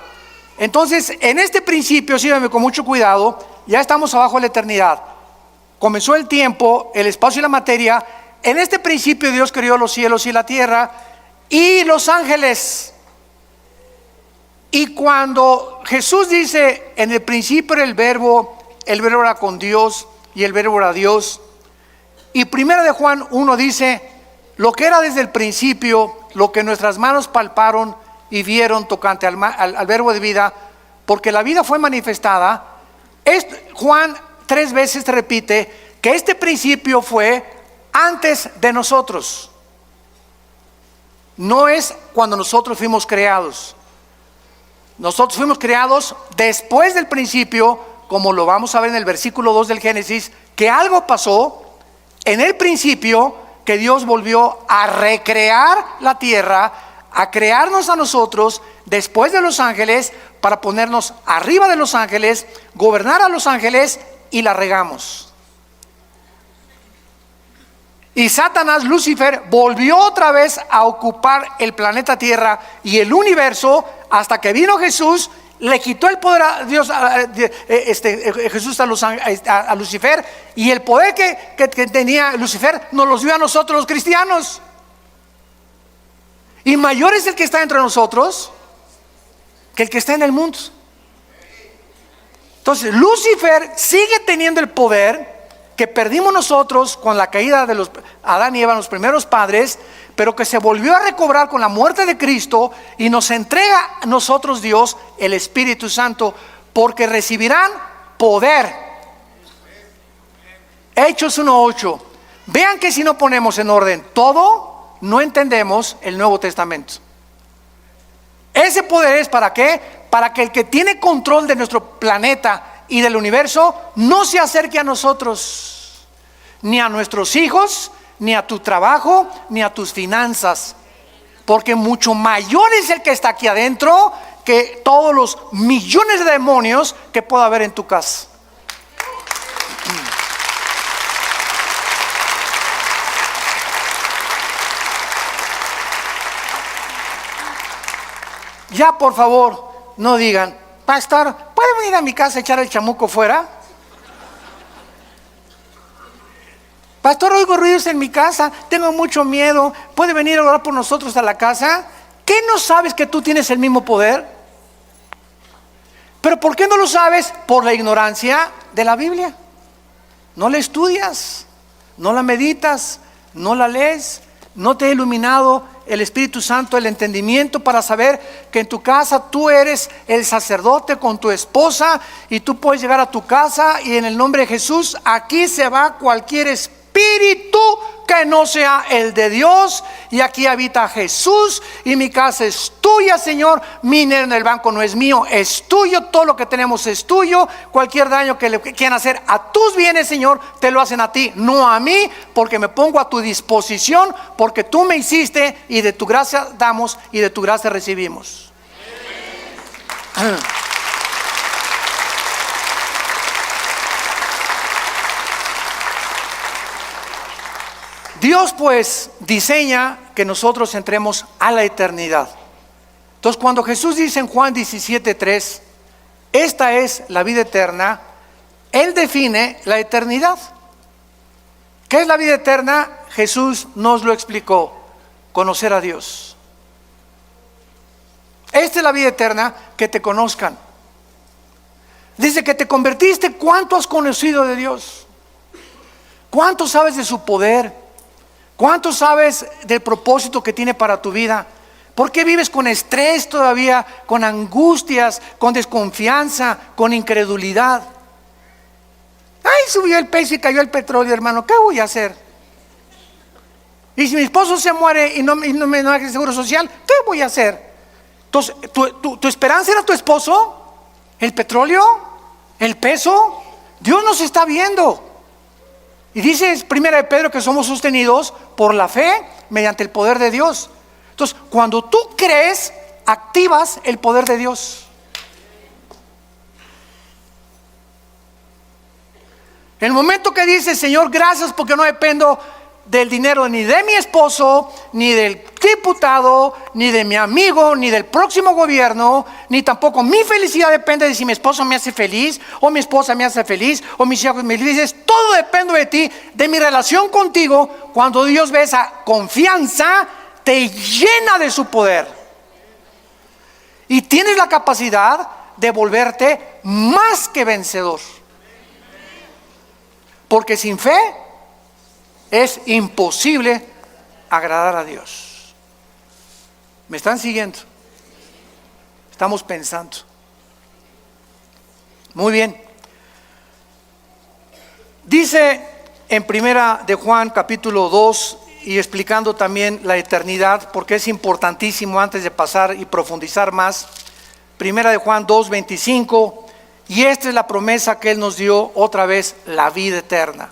Entonces, en este principio, síganme con mucho cuidado, ya estamos abajo de la eternidad. Comenzó el tiempo, el espacio y la materia. En este principio Dios creó los cielos y la tierra y los ángeles. Y cuando Jesús dice en el principio era el verbo era con Dios y el verbo era Dios. Y primera de Juan 1 dice: lo que era desde el principio, lo que nuestras manos palparon y vieron tocante al verbo de vida, porque la vida fue manifestada. Juan 3 veces repite que este principio fue antes de nosotros. No es cuando nosotros fuimos creados. Nosotros fuimos creados después del principio, como lo vamos a ver en el versículo 2 del Génesis, que algo pasó en el principio, que Dios volvió a recrear la tierra, a crearnos a nosotros después de los ángeles, para ponernos arriba de los ángeles, gobernar a los ángeles, y la regamos. Y Satanás, Lucifer, volvió otra vez a ocupar el planeta Tierra y el universo, hasta que vino Jesús, le quitó el poder a Dios, Jesús a Lucifer, y el poder que tenía Lucifer nos los dio a nosotros los cristianos. Y mayor es el que está entre nosotros que el que está en el mundo. Entonces Lucifer sigue teniendo el poder, que perdimos nosotros con la caída de los Adán y Eva, los primeros padres, pero que se volvió a recobrar con la muerte de Cristo y nos entrega a nosotros Dios el Espíritu Santo, porque recibirán poder. Hechos 1:8. Vean que si no ponemos en orden todo, no entendemos el Nuevo Testamento. Ese poder es ¿para qué? Para que el que tiene control de nuestro planeta y del universo no se acerque a nosotros, ni a nuestros hijos, ni a tu trabajo, ni a tus finanzas, porque mucho mayor es el que está aquí adentro que todos los millones de demonios que pueda haber en tu casa. Ya, por favor, no digan: pastor, ¿puede venir a mi casa a echar el chamuco fuera? Pastor, oigo ruidos en mi casa, tengo mucho miedo, ¿puede venir a orar por nosotros a la casa? ¿Qué no sabes que tú tienes el mismo poder? ¿Pero por qué no lo sabes? Por la ignorancia de la Biblia. No la estudias, no la meditas, no la lees, no te ha iluminado el Espíritu Santo el entendimiento para saber que en tu casa tú eres el sacerdote con tu esposa, y tú puedes llegar a tu casa y en el nombre de Jesús aquí se va cualquier espíritu que no sea el de Dios, y aquí habita Jesús, y mi casa es tuya, Señor, mi dinero en el banco no es mío, es tuyo, todo lo que tenemos es tuyo, cualquier daño que le quieran hacer a tus bienes, Señor, te lo hacen a ti, no a mí, porque me pongo a tu disposición, porque tú me hiciste, y de tu gracia damos y de tu gracia recibimos. Dios pues diseña que nosotros entremos a la eternidad. Entonces, cuando Jesús dice en Juan 17:3, esta es la vida eterna, Él define la eternidad. ¿Qué es la vida eterna? Jesús nos lo explicó: conocer a Dios. Esta es la vida eterna, que te conozcan. Dice que te convertiste. ¿Cuánto has conocido de Dios? ¿Cuánto sabes de su poder? ¿Cuánto sabes del propósito que tiene para tu vida? ¿Por qué vives con estrés todavía, con angustias, con desconfianza, con incredulidad? Ay, subió el peso y cayó el petróleo, hermano, ¿qué voy a hacer? Y si mi esposo se muere y no me da el seguro social, ¿qué voy a hacer? Entonces, ¿tu esperanza era tu esposo? ¿El petróleo? ¿El peso? Dios nos está viendo. Y dice 1 de Pedro que somos sostenidos por la fe mediante el poder de Dios. Entonces, cuando tú crees, activas el poder de Dios. En el momento que dices: Señor, gracias porque no dependo del dinero ni de mi esposo, ni del diputado, ni de mi amigo, ni del próximo gobierno, ni tampoco mi felicidad depende de si mi esposo me hace feliz, o mi esposa me hace feliz, o mis hijos me felices. Todo depende de ti, de mi relación contigo. Cuando Dios ve esa confianza, te llena de su poder, y tienes la capacidad de volverte más que vencedor, porque sin fe es imposible agradar a Dios. ¿Me están siguiendo? Estamos pensando. Muy bien. Dice en Primera de Juan capítulo 2, y explicando también la eternidad, porque es importantísimo antes de pasar y profundizar más. Primera de Juan 2:25, y esta es la promesa que Él nos dio otra vez: la vida eterna.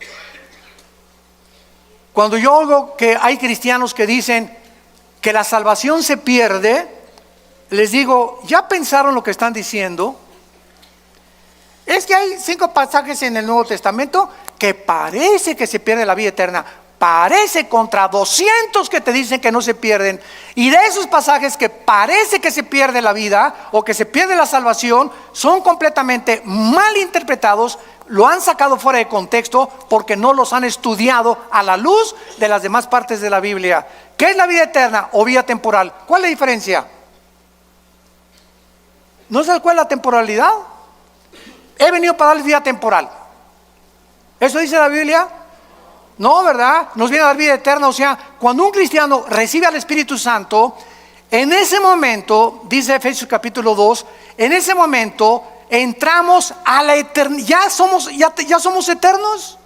Cuando yo oigo que hay cristianos que dicen que la salvación se pierde, les digo: ¿ya pensaron lo que están diciendo? Es que hay 5 pasajes en el Nuevo Testamento que parece que se pierde la vida eterna. Parece, contra 200 que te dicen que no se pierden. Y de esos pasajes que parece que se pierde la vida o que se pierde la salvación, son completamente mal interpretados. Lo han sacado fuera de contexto porque no los han estudiado a la luz de las demás partes de la Biblia. ¿Qué es la vida eterna o vida temporal? ¿Cuál es la diferencia? ¿No sabes cuál es la temporalidad? He venido para darles vida temporal. ¿Eso dice la Biblia? No, ¿verdad? Nos viene a dar vida eterna. O sea, cuando un cristiano recibe al Espíritu Santo, en ese momento, dice Efesios capítulo 2, en ese momento entramos a la eternidad. Ya somos eternos.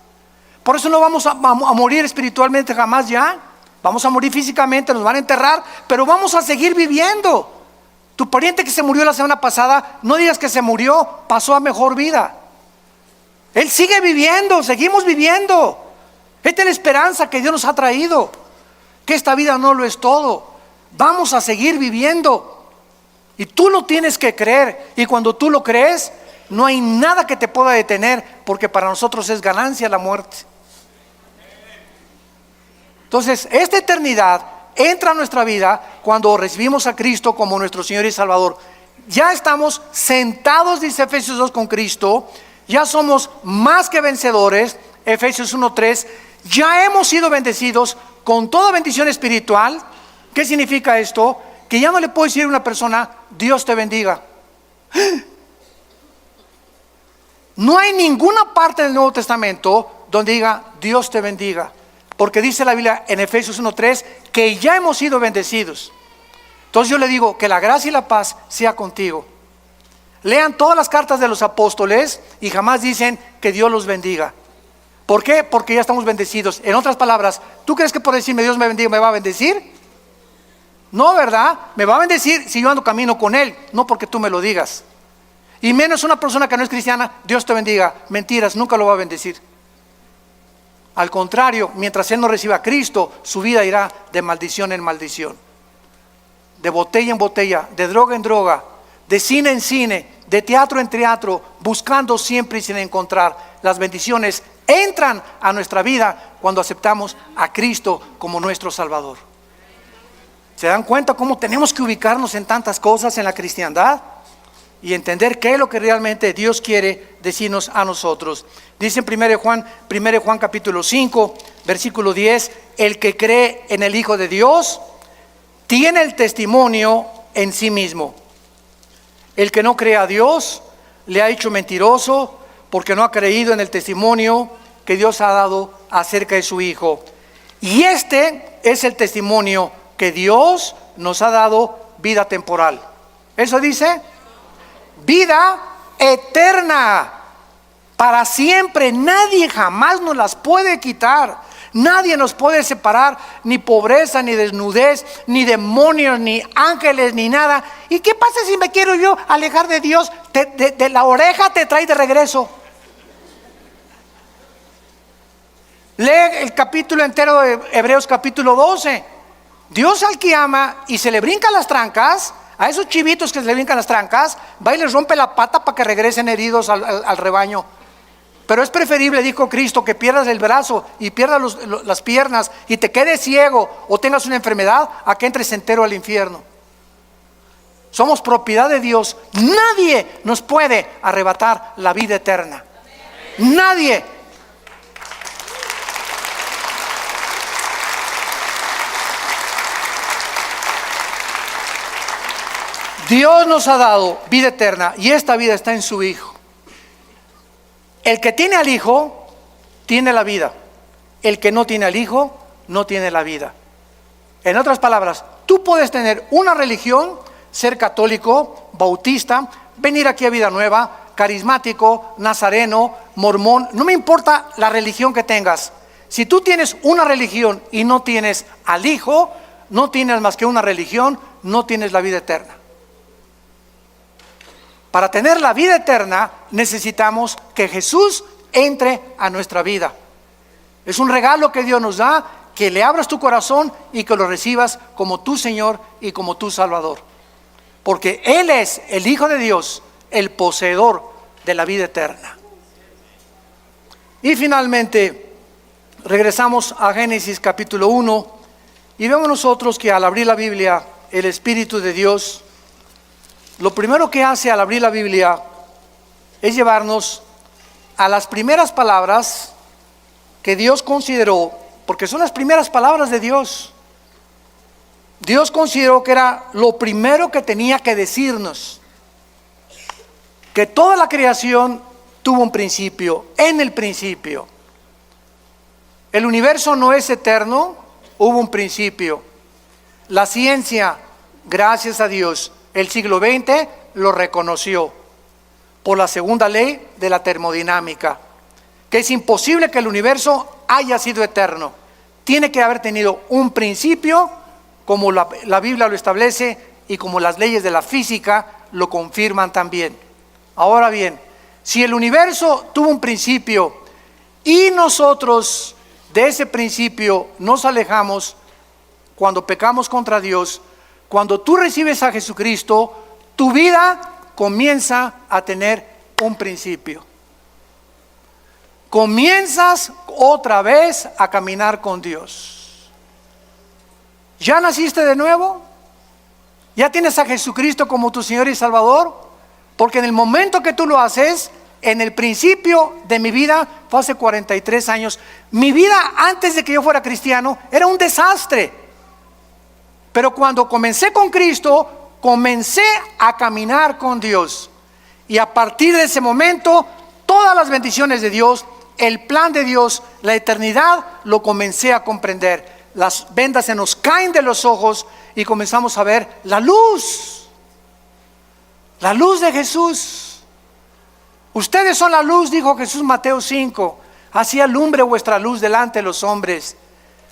Por eso no vamos a morir espiritualmente jamás ya. Vamos a morir físicamente, nos van a enterrar, pero vamos a seguir viviendo. Tu pariente que se murió la semana pasada, no digas que se murió, pasó a mejor vida. Él sigue viviendo, seguimos viviendo. Esta es la esperanza que Dios nos ha traído, que esta vida no lo es todo. Vamos a seguir viviendo. Y tú lo tienes que creer. Y cuando tú lo crees, no hay nada que te pueda detener, porque para nosotros es ganancia la muerte. Entonces, esta eternidad entra a nuestra vida cuando recibimos a Cristo como nuestro Señor y Salvador. Ya estamos sentados, dice Efesios 2, con Cristo. Ya somos más que vencedores, Efesios 1:3. Ya hemos sido bendecidos con toda bendición espiritual. ¿Qué significa esto? Que ya no le puedo decir a una persona, Dios te bendiga. No hay ninguna parte del Nuevo Testamento donde diga, Dios te bendiga. Porque dice la Biblia en Efesios 1:3 que ya hemos sido bendecidos. Entonces yo le digo, que la gracia y la paz sea contigo. Lean todas las cartas de los apóstoles y jamás dicen que Dios los bendiga. ¿Por qué? Porque ya estamos bendecidos. En otras palabras, ¿tú crees que por decirme Dios me bendiga me va a bendecir? No, ¿verdad? Me va a bendecir si yo ando camino con Él, no porque tú me lo digas. Y menos una persona que no es cristiana, Dios te bendiga. Mentiras, nunca lo va a bendecir. Al contrario, mientras él no reciba a Cristo, su vida irá de maldición en maldición, de botella en botella, de droga en droga, de cine en cine, de teatro en teatro, buscando siempre y sin encontrar. Las bendiciones entran a nuestra vida cuando aceptamos a Cristo como nuestro Salvador. ¿Se dan cuenta cómo tenemos que ubicarnos en tantas cosas en la cristiandad? Y entender qué es lo que realmente Dios quiere decirnos a nosotros. Dice en 1 Juan capítulo 5, versículo 10, el que cree en el Hijo de Dios tiene el testimonio en sí mismo. El que no cree a Dios le ha hecho mentiroso, porque no ha creído en el testimonio que Dios ha dado acerca de su Hijo. Y este es el testimonio que Dios nos ha dado, vida temporal. ¿Eso dice? Vida eterna, para siempre. Nadie jamás nos las puede quitar. Nadie nos puede separar, ni pobreza, ni desnudez, ni demonios, ni ángeles, ni nada. ¿Y qué pasa si me quiero yo alejar de Dios? De la oreja te trae de regreso. Lee el capítulo entero de Hebreos capítulo 12. Dios al que ama y se le brincan las trancas, a esos chivitos que se le brincan las trancas, va y les rompe la pata para que regresen heridos al rebaño. Pero es preferible, dijo Cristo, que pierdas el brazo y pierdas las piernas y te quedes ciego o tengas una enfermedad, a que entres entero al infierno. Somos propiedad de Dios. Nadie nos puede arrebatar la vida eterna. Nadie. Dios nos ha dado vida eterna y esta vida está en su Hijo. El que tiene al Hijo tiene la vida. El que no tiene al Hijo no tiene la vida. En otras palabras, tú puedes tener una religión, ser católico, bautista, venir aquí a Vida Nueva, carismático, nazareno, mormón, no me importa la religión que tengas. Si tú tienes una religión y no tienes al Hijo, no tienes más que una religión, no tienes la vida eterna. Para tener la vida eterna necesitamos que Jesús entre a nuestra vida. Es un regalo que Dios nos da, que le abras tu corazón y que lo recibas como tu Señor y como tu Salvador. Porque Él es el Hijo de Dios, el poseedor de la vida eterna. Y finalmente regresamos a Génesis capítulo 1 y vemos nosotros que al abrir la Biblia, el Espíritu de Dios, lo primero que hace al abrir la Biblia es llevarnos a las primeras palabras que Dios consideró, porque son las primeras palabras de Dios. Dios consideró que era lo primero que tenía que decirnos, que toda la creación tuvo un principio. En el principio El universo no es eterno, hubo un principio. La ciencia, gracias a Dios, el siglo XX lo reconoció por la segunda ley de la termodinámica, que es imposible que el universo haya sido eterno. Tiene que haber tenido un principio, como la Biblia lo establece y como las leyes de la física lo confirman también. Ahora bien, si el universo tuvo un principio y nosotros de ese principio nos alejamos cuando pecamos contra Dios, cuando tú recibes a Jesucristo, tu vida comienza a tener un principio. Comienzas otra vez a caminar con Dios. ¿Ya naciste de nuevo? ¿Ya tienes a Jesucristo como tu Señor y Salvador? Porque en el momento que tú lo haces, en el principio de mi vida, fue hace 43 años, mi vida antes de que yo fuera cristiano era un desastre. Pero cuando comencé con Cristo, comencé a caminar con Dios. Y a partir de ese momento, todas las bendiciones de Dios, el plan de Dios, la eternidad, lo comencé a comprender. Las vendas se nos caen de los ojos y comenzamos a ver la luz de Jesús. Ustedes son la luz, dijo Jesús, Mateo 5. Así alumbre vuestra luz delante de los hombres.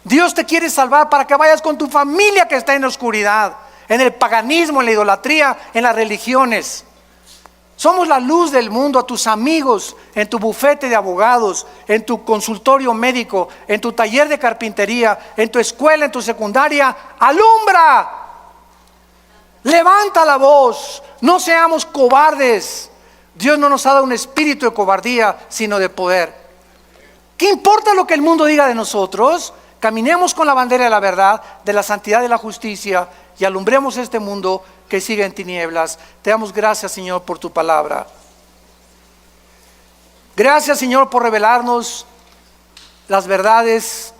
Dios te quiere salvar para que vayas con tu familia que está en la oscuridad, en el paganismo, en la idolatría, en las religiones. Somos la luz del mundo a tus amigos, en tu bufete de abogados, en tu consultorio médico, en tu taller de carpintería, en tu escuela, en tu secundaria. ¡Alumbra! Levanta la voz, no seamos cobardes. Dios no nos ha dado un espíritu de cobardía, sino de poder. ¿Qué importa lo que el mundo diga de nosotros? Caminemos con la bandera de la verdad, de la santidad y de la justicia y alumbremos este mundo que sigue en tinieblas. Te damos gracias, Señor, por tu palabra. Gracias, Señor, por revelarnos las verdades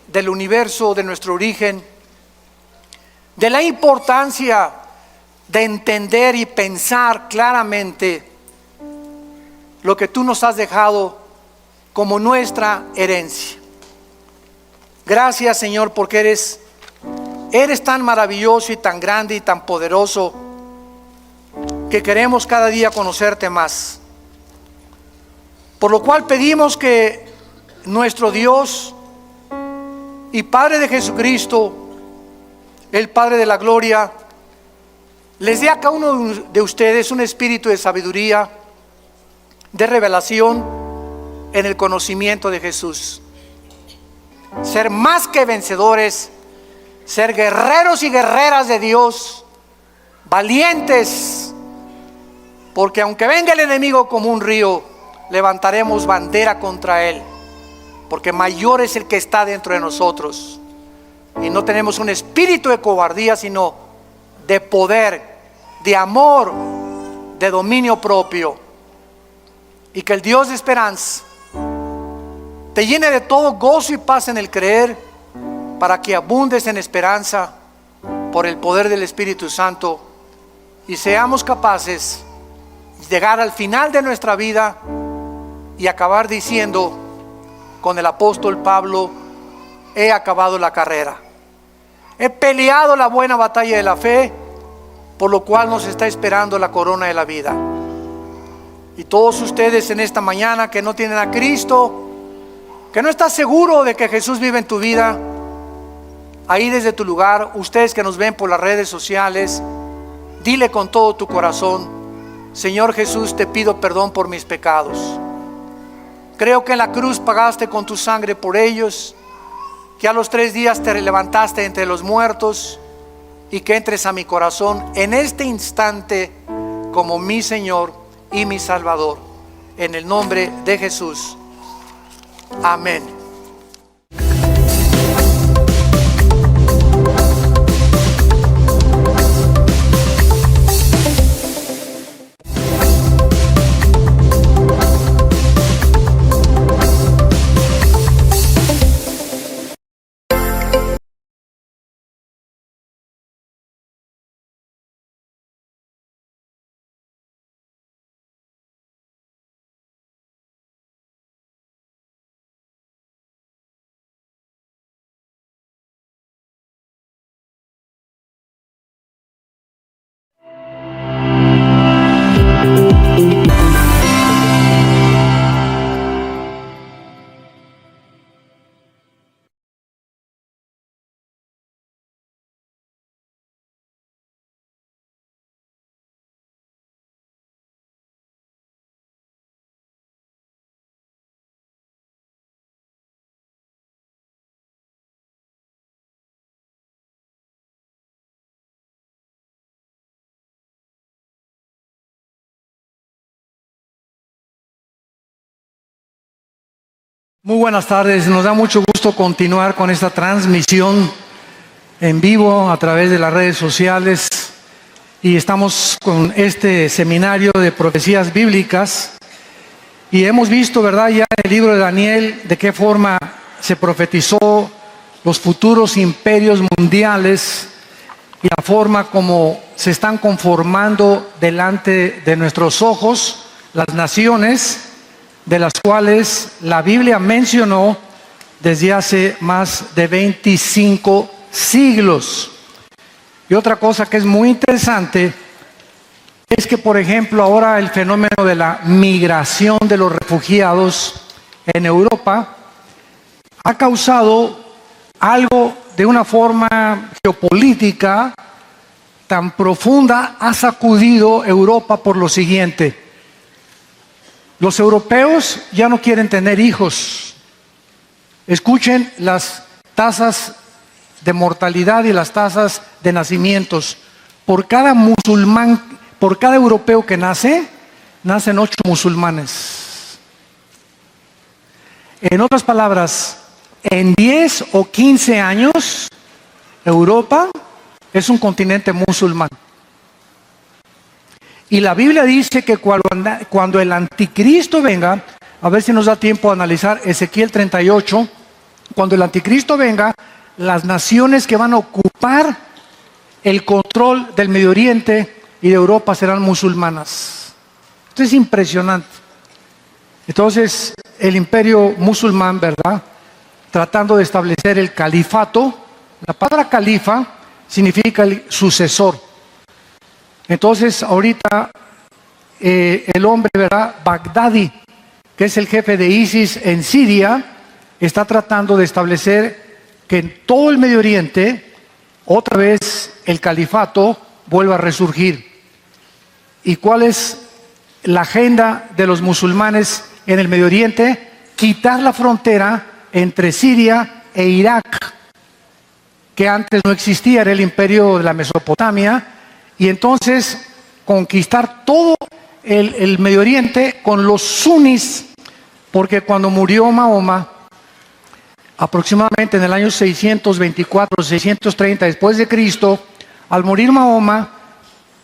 del universo, de nuestro origen, de la importancia de entender y pensar claramente lo que tú nos has dejado como nuestra herencia. Gracias, Señor, porque eres tan maravilloso y tan grande y tan poderoso que queremos cada día conocerte más. Por lo cual pedimos que nuestro Dios y Padre de Jesucristo, el Padre de la gloria, les dé a cada uno de ustedes un espíritu de sabiduría, de revelación en el conocimiento de Jesús. Ser más que vencedores, ser guerreros y guerreras de Dios, valientes, porque aunque venga el enemigo como un río, levantaremos bandera contra él, porque mayor es el que está dentro de nosotros. Y no tenemos un espíritu de cobardía, sino de poder, de amor, de dominio propio. Y que el Dios de esperanza te llene de todo gozo y paz en el creer, para que abundes en esperanza por el poder del Espíritu Santo y seamos capaces de llegar al final de nuestra vida y acabar diciendo con el apóstol Pablo: he acabado la carrera, he peleado la buena batalla de la fe, por lo cual nos está esperando la corona de la vida. Y todos ustedes en esta mañana que no tienen a Cristo, que no estás seguro de que Jesús vive en tu vida, ahí desde tu lugar, ustedes que nos ven por las redes sociales, dile con todo tu corazón: Señor Jesús, te pido perdón por mis pecados. Creo que en la cruz pagaste con tu sangre por ellos, que a los 3 días te levantaste entre los muertos, y que entres a mi corazón en este instante como mi Señor y mi Salvador. En el nombre de Jesús. Amén. Muy buenas tardes, nos da mucho gusto continuar con esta transmisión en vivo a través de las redes sociales y estamos con este seminario de profecías bíblicas y hemos visto, ¿verdad?, ya en el libro de Daniel de qué forma se profetizó los futuros imperios mundiales y la forma como se están conformando delante de nuestros ojos las naciones de las cuales la Biblia mencionó desde hace más de 25 siglos. Y otra cosa que es muy interesante es que, por ejemplo, ahora el fenómeno de la migración de los refugiados en Europa ha causado algo de una forma geopolítica tan profunda, ha sacudido Europa por lo siguiente. Los europeos ya no quieren tener hijos. Escuchen las tasas de mortalidad y las tasas de nacimientos. Por cada musulmán, por cada europeo que nace, nacen 8 musulmanes. En otras palabras, en 10 o 15 años, Europa es un continente musulmán. Y la Biblia dice que cuando el anticristo venga, a ver si nos da tiempo a analizar Ezequiel 38, cuando el anticristo venga, las naciones que van a ocupar el control del Medio Oriente y de Europa serán musulmanas. Esto es impresionante. Entonces, el imperio musulmán, ¿verdad?, tratando de establecer el califato. La palabra califa significa el sucesor. Entonces, ahorita el hombre, ¿verdad?, Bagdadi, que es el jefe de ISIS en Siria, está tratando de establecer que en todo el Medio Oriente, otra vez el califato vuelva a resurgir. ¿Y cuál es la agenda de los musulmanes en el Medio Oriente? Quitar la frontera entre Siria e Irak, que antes no existía, era el imperio de la Mesopotamia. Y entonces conquistar todo el Medio Oriente con los sunis, porque cuando murió Mahoma, aproximadamente en el año 624, 630 después de Cristo, al morir Mahoma,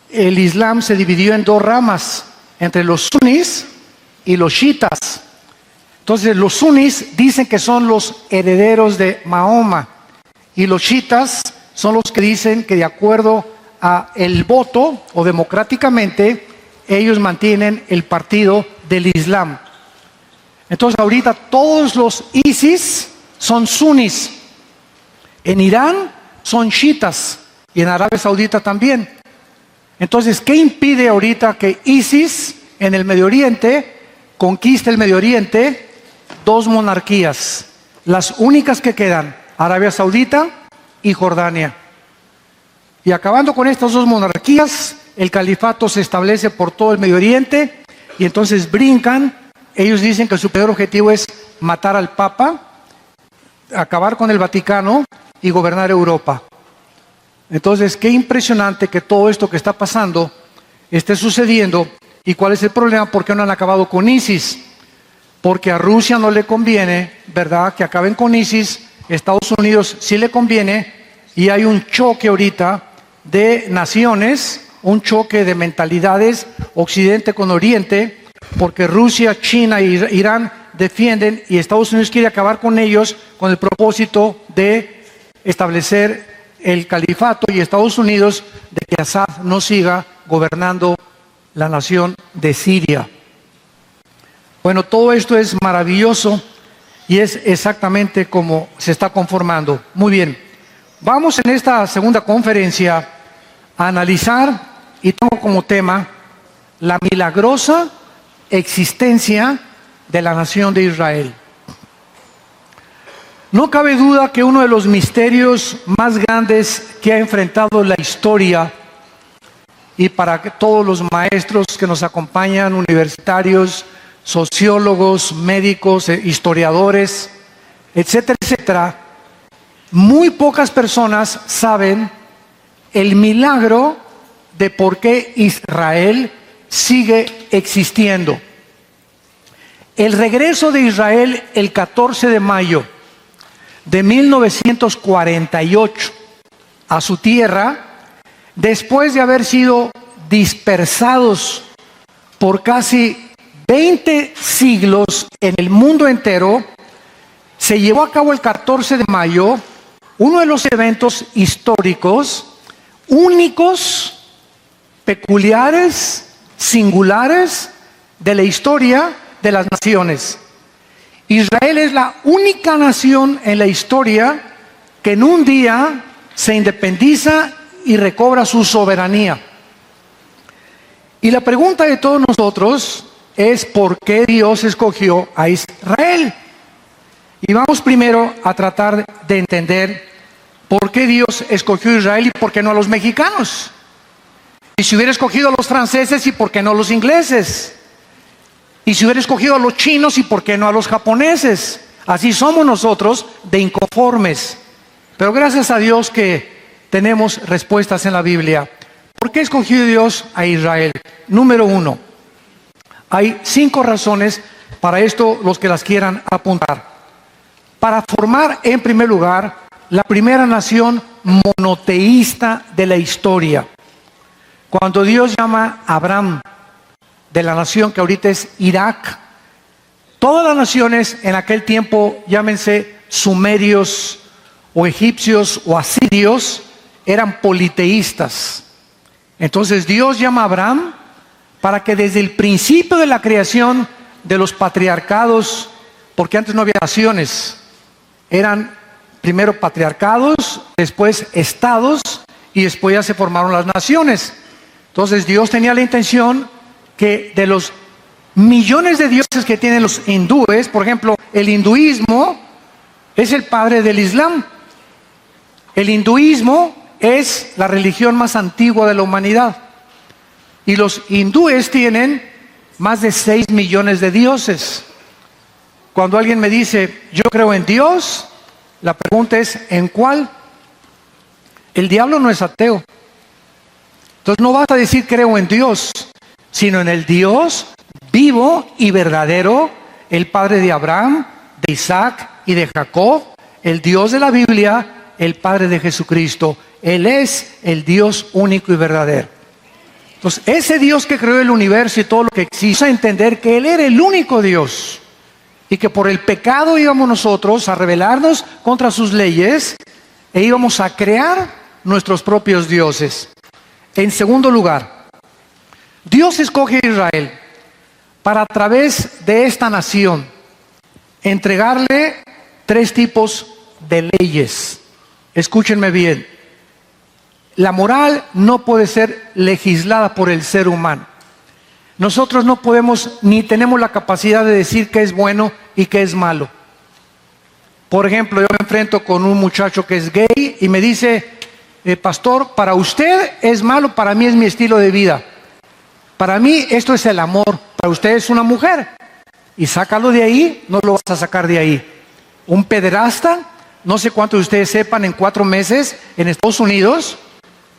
el Islam se dividió en 2 ramas, entre los sunis y los chiitas. Entonces los sunis dicen que son los herederos de Mahoma y los chiitas son los que dicen que de acuerdo a el voto o democráticamente ellos mantienen el partido del Islam. Entonces ahorita todos los ISIS son sunis, en Irán son chiitas y en Arabia Saudita también. Entonces, ¿qué impide ahorita que ISIS en el Medio Oriente conquiste el Medio Oriente? 2 monarquías, las únicas que quedan, Arabia Saudita y Jordania. Y acabando con estas 2 monarquías, el califato se establece por todo el Medio Oriente y entonces brincan. Ellos dicen que su peor objetivo es matar al Papa, acabar con el Vaticano y gobernar Europa. Entonces, qué impresionante que todo esto que está pasando esté sucediendo. ¿Y cuál es el problema? ¿Por qué no han acabado con ISIS? Porque a Rusia no le conviene, ¿verdad?, que acaben con ISIS. Estados Unidos sí le conviene y hay un choque ahorita de naciones, un choque de mentalidades, Occidente con Oriente, porque Rusia, China e Irán defienden y Estados Unidos quiere acabar con ellos con el propósito de establecer el califato y Estados Unidos de que Assad no siga gobernando la nación de Siria. Bueno, todo esto es maravilloso y es exactamente como se está conformando. Muy bien, vamos en esta segunda conferencia a analizar, y tengo como tema, la milagrosa existencia de la nación de Israel. No cabe duda que uno de los misterios más grandes que ha enfrentado la historia, y para todos los maestros que nos acompañan, universitarios, sociólogos, médicos, historiadores, etcétera, etcétera, muy pocas personas saben el milagro de por qué Israel sigue existiendo. El regreso de Israel el 14 de mayo de 1948 a su tierra, después de haber sido dispersados por casi 20 siglos en el mundo entero, se llevó a cabo el 14 de mayo, uno de los eventos históricos únicos, peculiares, singulares de la historia de las naciones. Israel es la única nación en la historia que en un día se independiza y recobra su soberanía. Y la pregunta de todos nosotros es: ¿por qué Dios escogió a Israel? Y vamos primero a tratar de entender por qué Dios escogió a Israel y por qué no a los mexicanos. Y si hubiera escogido a los franceses, ¿y por qué no a los ingleses? Y si hubiera escogido a los chinos, ¿y por qué no a los japoneses? Así somos nosotros de inconformes. Pero gracias a Dios que tenemos respuestas en la Biblia. ¿Por qué escogió Dios a Israel? Número 1. Hay 5 razones para esto, los que las quieran apuntar. Para formar, en primer lugar, la primera nación monoteísta de la historia. Cuando Dios llama a Abraham de la nación que ahorita es Irak, todas las naciones en aquel tiempo, llámense sumerios o egipcios o asirios, eran politeístas. Entonces Dios llama a Abraham para que desde el principio de la creación de los patriarcados, porque antes no había naciones, eran primero patriarcados, después estados y después ya se formaron las naciones. Entonces Dios tenía la intención que de los millones de dioses que tienen los hindúes, por ejemplo, el hinduismo es el padre del Islam. El hinduismo es la religión más antigua de la humanidad. Y los hindúes tienen más de 6 millones de dioses. Cuando alguien me dice, yo creo en Dios, la pregunta es, ¿en cuál? El diablo no es ateo. Entonces no vas a decir creo en Dios, sino en el Dios vivo y verdadero, el Padre de Abraham, de Isaac y de Jacob, el Dios de la Biblia, el Padre de Jesucristo. Él es el Dios único y verdadero. Entonces, ese Dios que creó el universo y todo lo que existe, a entender que Él era el único Dios y que por el pecado íbamos nosotros a rebelarnos contra sus leyes e íbamos a crear nuestros propios dioses. En segundo lugar, Dios escoge a Israel para, a través de esta nación, entregarle 3 tipos de leyes. Escúchenme bien. La moral no puede ser legislada por el ser humano. Nosotros no podemos ni tenemos la capacidad de decir qué es bueno y qué es malo. Por ejemplo, yo me enfrento con un muchacho que es gay y me dice, pastor, para usted es malo, para mí es mi estilo de vida. Para mí esto es el amor, para usted es una mujer. Y sácalo de ahí, no lo vas a sacar de ahí. Un pederasta, no sé cuántos de ustedes sepan, en 4 meses en Estados Unidos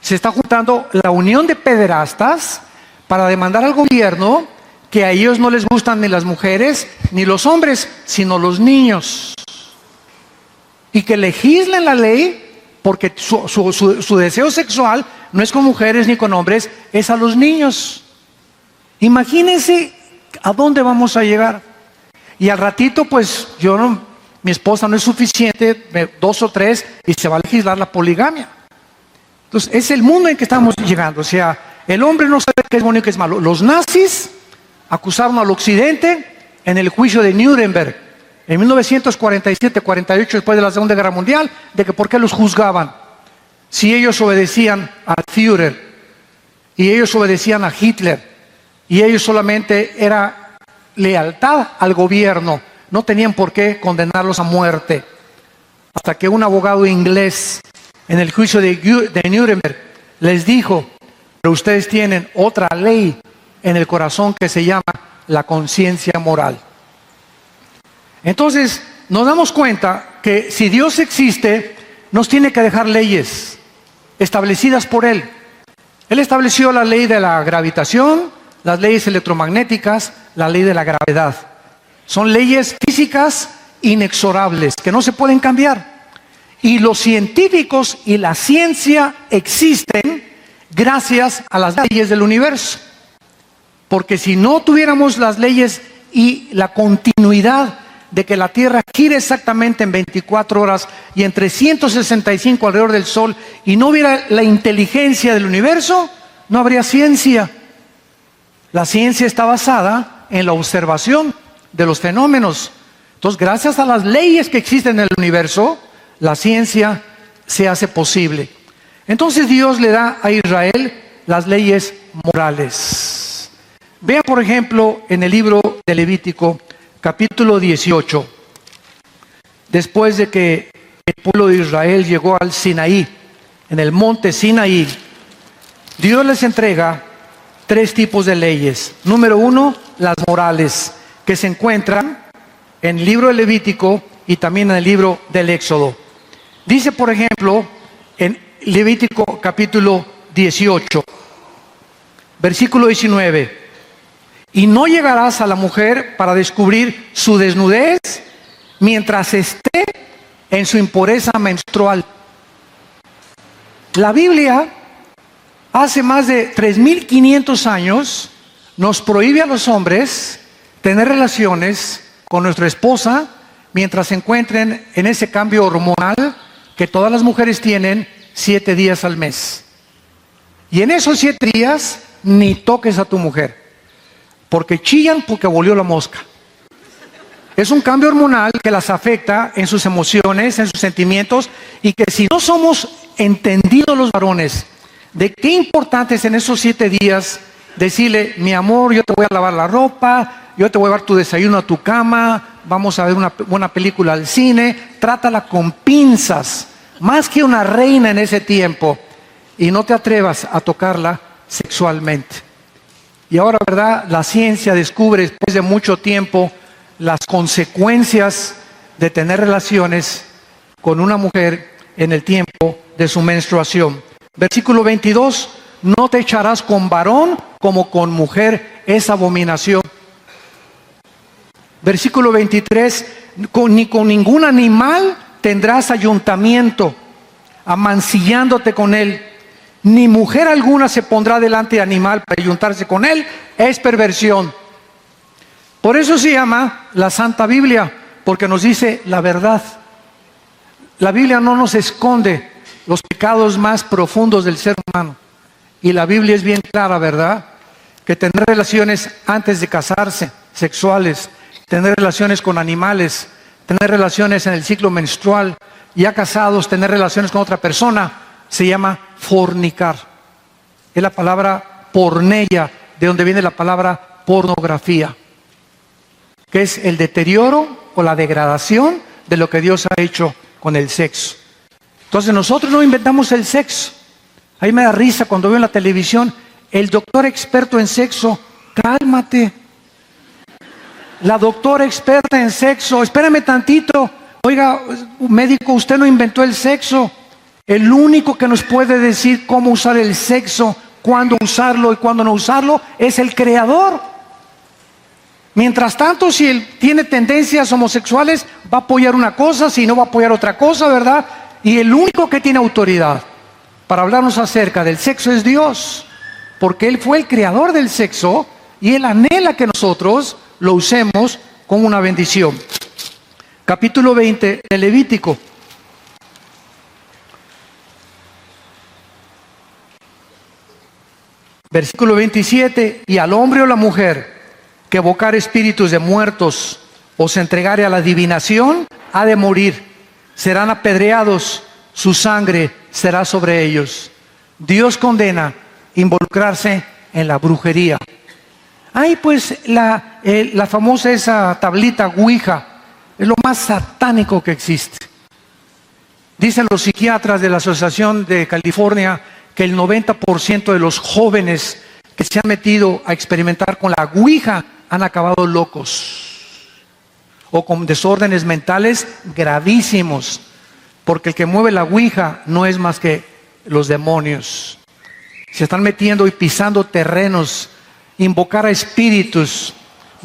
se está juntando la unión de pederastas para demandar al gobierno que a ellos no les gustan ni las mujeres ni los hombres, sino los niños. Y que legislen la ley porque su deseo sexual no es con mujeres ni con hombres, es a los niños. Imagínense a dónde vamos a llegar. Y al ratito, pues mi esposa no es suficiente, 2 o 3, y se va a legislar la poligamia. Entonces, es el mundo en que estamos llegando. O sea, el hombre no sabe qué es bueno y qué es malo. Los nazis acusaron al occidente en el juicio de Nuremberg en 1947-48, después de la Segunda Guerra Mundial, de que por qué los juzgaban si ellos obedecían al Führer y ellos obedecían a Hitler y ellos solamente era lealtad al gobierno. No tenían por qué condenarlos a muerte. Hasta que un abogado inglés en el juicio de Nuremberg les dijo, pero ustedes tienen otra ley en el corazón que se llama la conciencia moral. Entonces nos damos cuenta que si Dios existe, nos tiene que dejar leyes establecidas por Él. Él estableció la ley de la gravitación, las leyes electromagnéticas, la ley de la gravedad. Son leyes físicas inexorables, que no se pueden cambiar. Y los científicos y la ciencia existen gracias a las leyes del universo. Porque si no tuviéramos las leyes y la continuidad de que la Tierra gire exactamente en 24 horas y en 365 alrededor del Sol, y no hubiera la inteligencia del universo, no habría ciencia. La ciencia está basada en la observación de los fenómenos. Entonces, gracias a las leyes que existen en el universo, la ciencia se hace posible. Entonces Dios le da a Israel las leyes morales. Vean, por ejemplo, en el libro de Levítico, capítulo 18. Después de que el pueblo de Israel llegó al Sinaí, en el monte Sinaí, Dios les entrega 3 tipos de leyes. Número 1, las morales, que se encuentran en el libro de Levítico y también en el libro del Éxodo. Dice, por ejemplo, en Levítico capítulo 18, versículo 19, y no llegarás a la mujer para descubrir su desnudez mientras esté en su impureza menstrual. La Biblia, hace más de 3.500 años, nos prohíbe a los hombres tener relaciones con nuestra esposa mientras se encuentren en ese cambio hormonal que todas las mujeres tienen 7 días al mes. Y en esos 7 días ni toques a tu mujer, porque chillan porque volvió la mosca. Es un cambio hormonal que las afecta en sus emociones, en sus sentimientos, y que si no somos entendidos los varones de qué importante es en esos 7 días decirle, mi amor, yo te voy a lavar la ropa, yo te voy a llevar tu desayuno a tu cama, vamos a ver una buena película al cine, trátala con pinzas, más que una reina en ese tiempo, y no te atrevas a tocarla sexualmente. Y ahora, ¿verdad? La ciencia descubre después de mucho tiempo las consecuencias de tener relaciones con una mujer en el tiempo de su menstruación. Versículo 22, no te echarás con varón como con mujer, es abominación. Versículo 23, ni con ningún animal tendrás ayuntamiento, amancillándote con él. Ni mujer alguna se pondrá delante de animal para ayuntarse con él, es perversión. Por eso se llama la Santa Biblia, porque nos dice la verdad. La Biblia no nos esconde los pecados más profundos del ser humano. Y la Biblia es bien clara, ¿verdad? Que tener relaciones antes de casarse, sexuales, tener relaciones con animales, tener relaciones en el ciclo menstrual, ya casados, tener relaciones con otra persona, se llama fornicar. Es la palabra porneia, de donde viene la palabra pornografía, que es el deterioro o la degradación de lo que Dios ha hecho con el sexo. Entonces nosotros no inventamos el sexo. Ahí me da risa cuando veo en la televisión el doctor experto en sexo. Cálmate. La doctora experta en sexo, espérame tantito. Oiga, médico, usted no inventó el sexo. El único que nos puede decir cómo usar el sexo, cuándo usarlo y cuándo no usarlo, es el Creador. Mientras tanto, si él tiene tendencias homosexuales, va a apoyar una cosa, si no va a apoyar otra cosa, ¿verdad? Y el único que tiene autoridad para hablarnos acerca del sexo es Dios, porque Él fue el creador del sexo y Él anhela que nosotros lo usemos como una bendición. Capítulo 20 de Levítico. Versículo 27, y al hombre o la mujer que evocar espíritus de muertos o se entregare a la adivinación, ha de morir, serán apedreados, su sangre será sobre ellos. Dios condena involucrarse en la brujería. Hay pues la famosa esa tablita Ouija, es lo más satánico que existe. Dicen los psiquiatras de la Asociación de California que el 90% de los jóvenes que se han metido a experimentar con la Ouija han acabado locos o con desórdenes mentales gravísimos, porque el que mueve la Ouija no es más que los demonios. Se están metiendo y pisando terrenos, invocar a espíritus,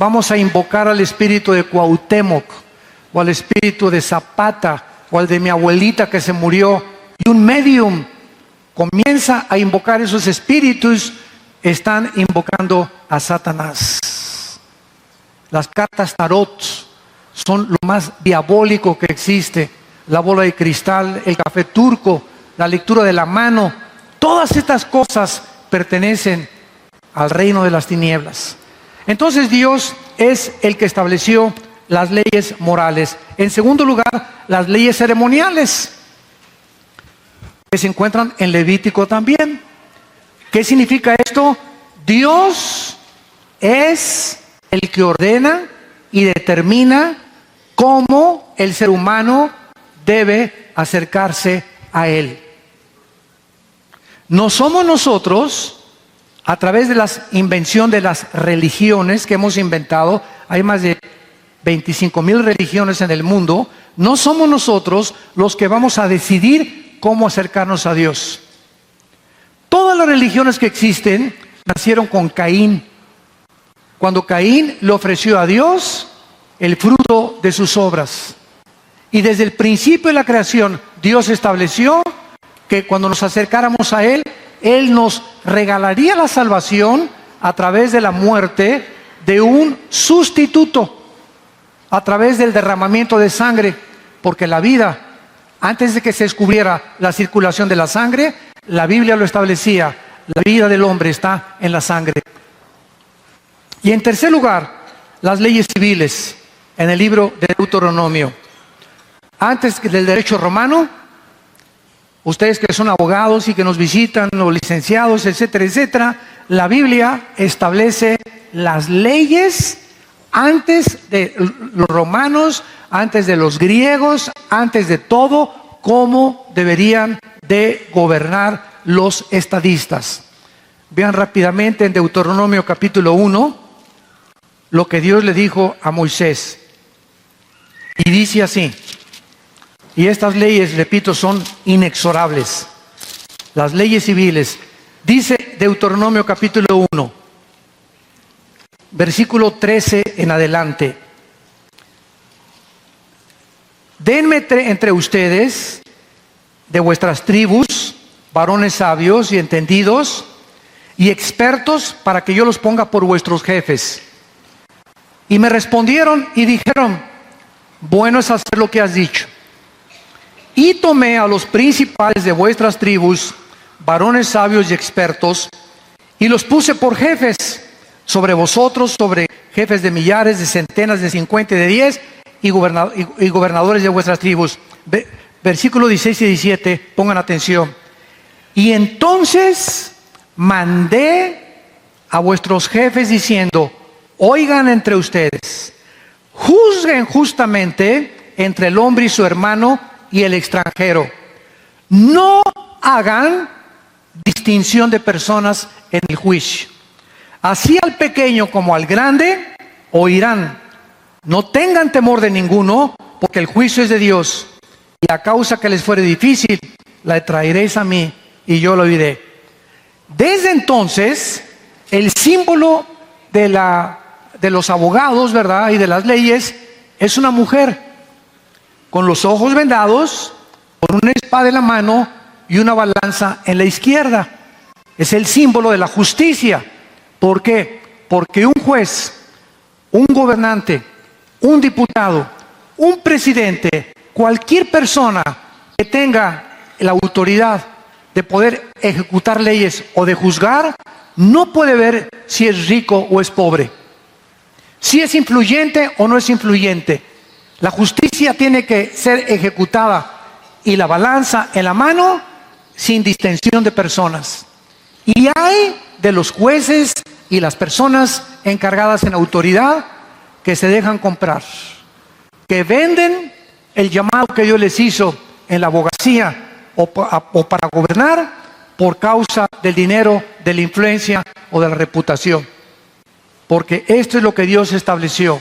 vamos a invocar al espíritu de Cuauhtémoc, o al espíritu de Zapata, o al de mi abuelita que se murió, y un medium comienza a invocar esos espíritus, están invocando a Satanás. Las cartas tarot son lo más diabólico que existe. La bola de cristal, el café turco, la lectura de la mano, todas estas cosas pertenecen al reino de las tinieblas. Entonces Dios es el que estableció las leyes morales. En segundo lugar, las leyes ceremoniales, que se encuentran en Levítico también. ¿Qué significa esto? Dios es el que ordena y determina cómo el ser humano debe acercarse a Él. No somos nosotros, a través de la invención de las religiones que hemos inventado, hay más de 25,000 religiones en el mundo, no somos nosotros los que vamos a decidir cómo acercarnos a Dios. Todas las religiones que existen nacieron con Caín. Cuando Caín le ofreció a Dios el fruto de sus obras. Y desde el principio de la creación, Dios estableció que cuando nos acercáramos a Él, Él nos regalaría la salvación a través de la muerte de un sustituto, a través del derramamiento de sangre, porque la vida, antes de que se descubriera la circulación de la sangre, la Biblia lo establecía, la vida del hombre está en la sangre. Y en tercer lugar, las leyes civiles, en el libro de Deuteronomio. Antes del derecho romano, ustedes que son abogados y que nos visitan, los licenciados, etcétera, etcétera, la Biblia establece las leyes antes de los romanos, antes de los griegos, antes de todo, cómo deberían de gobernar los estadistas. Vean rápidamente en Deuteronomio capítulo 1 lo que Dios le dijo a Moisés. Y dice así, y estas leyes, repito, son inexorables, las leyes civiles. Dice Deuteronomio capítulo 1, versículo 13 en adelante. Denme entre ustedes, de vuestras tribus, varones sabios y entendidos y expertos, para que yo los ponga por vuestros jefes. Y me respondieron y dijeron, bueno es hacer lo que has dicho. Y tomé a los principales de vuestras tribus, varones sabios y expertos, y los puse por jefes sobre vosotros, sobre jefes de millares, de centenas, de 50 y de 10, y gobernadores de vuestras tribus. Versículo 16 y 17, pongan atención. Y entonces mandé a vuestros jefes diciendo, oigan entre ustedes, juzguen justamente entre el hombre y su hermano y el extranjero. No hagan distinción de personas en el juicio. Así al pequeño como al grande oirán. No tengan temor de ninguno, porque el juicio es de Dios. Y la causa que les fuere difícil, la traeréis a mí y yo lo oiré. Desde entonces, el símbolo de los abogados, ¿verdad?, y de las leyes, es una mujer con los ojos vendados, con una espada en la mano y una balanza en la izquierda. Es el símbolo de la justicia. ¿Por qué? Porque un juez, un gobernante, un diputado, un presidente, cualquier persona que tenga la autoridad de poder ejecutar leyes o de juzgar, no puede ver si es rico o es pobre, si es influyente o no es influyente. La justicia tiene que ser ejecutada y la balanza en la mano, sin distinción de personas. Y hay de los jueces y las personas encargadas en autoridad que se dejan comprar, que venden el llamado que Dios les hizo en la abogacía o para gobernar por causa del dinero, de la influencia o de la reputación. Porque esto es lo que Dios estableció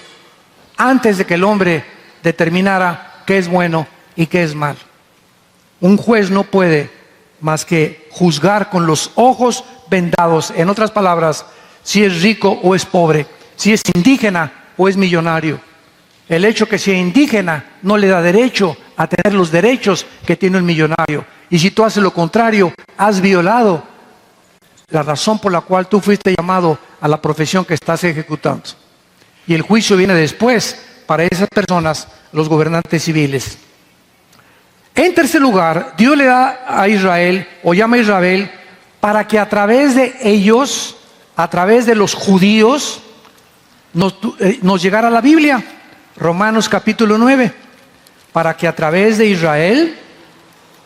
antes de que el hombre determinara qué es bueno y qué es mal. Un juez no puede más que juzgar con los ojos vendados. En otras palabras, si es rico o es pobre, si es indígena o es millonario. El hecho que sea indígena no le da derecho a tener los derechos que tiene un millonario. Y si tú haces lo contrario, has violado la razón por la cual tú fuiste llamado a la profesión que estás ejecutando. Y el juicio viene después para esas personas, los gobernantes civiles. En tercer lugar, Dios le da a Israel, o llama a Israel, para que a través de ellos, a través de los judíos, nos llegara la Biblia. Romanos capítulo 9. Para que a través de Israel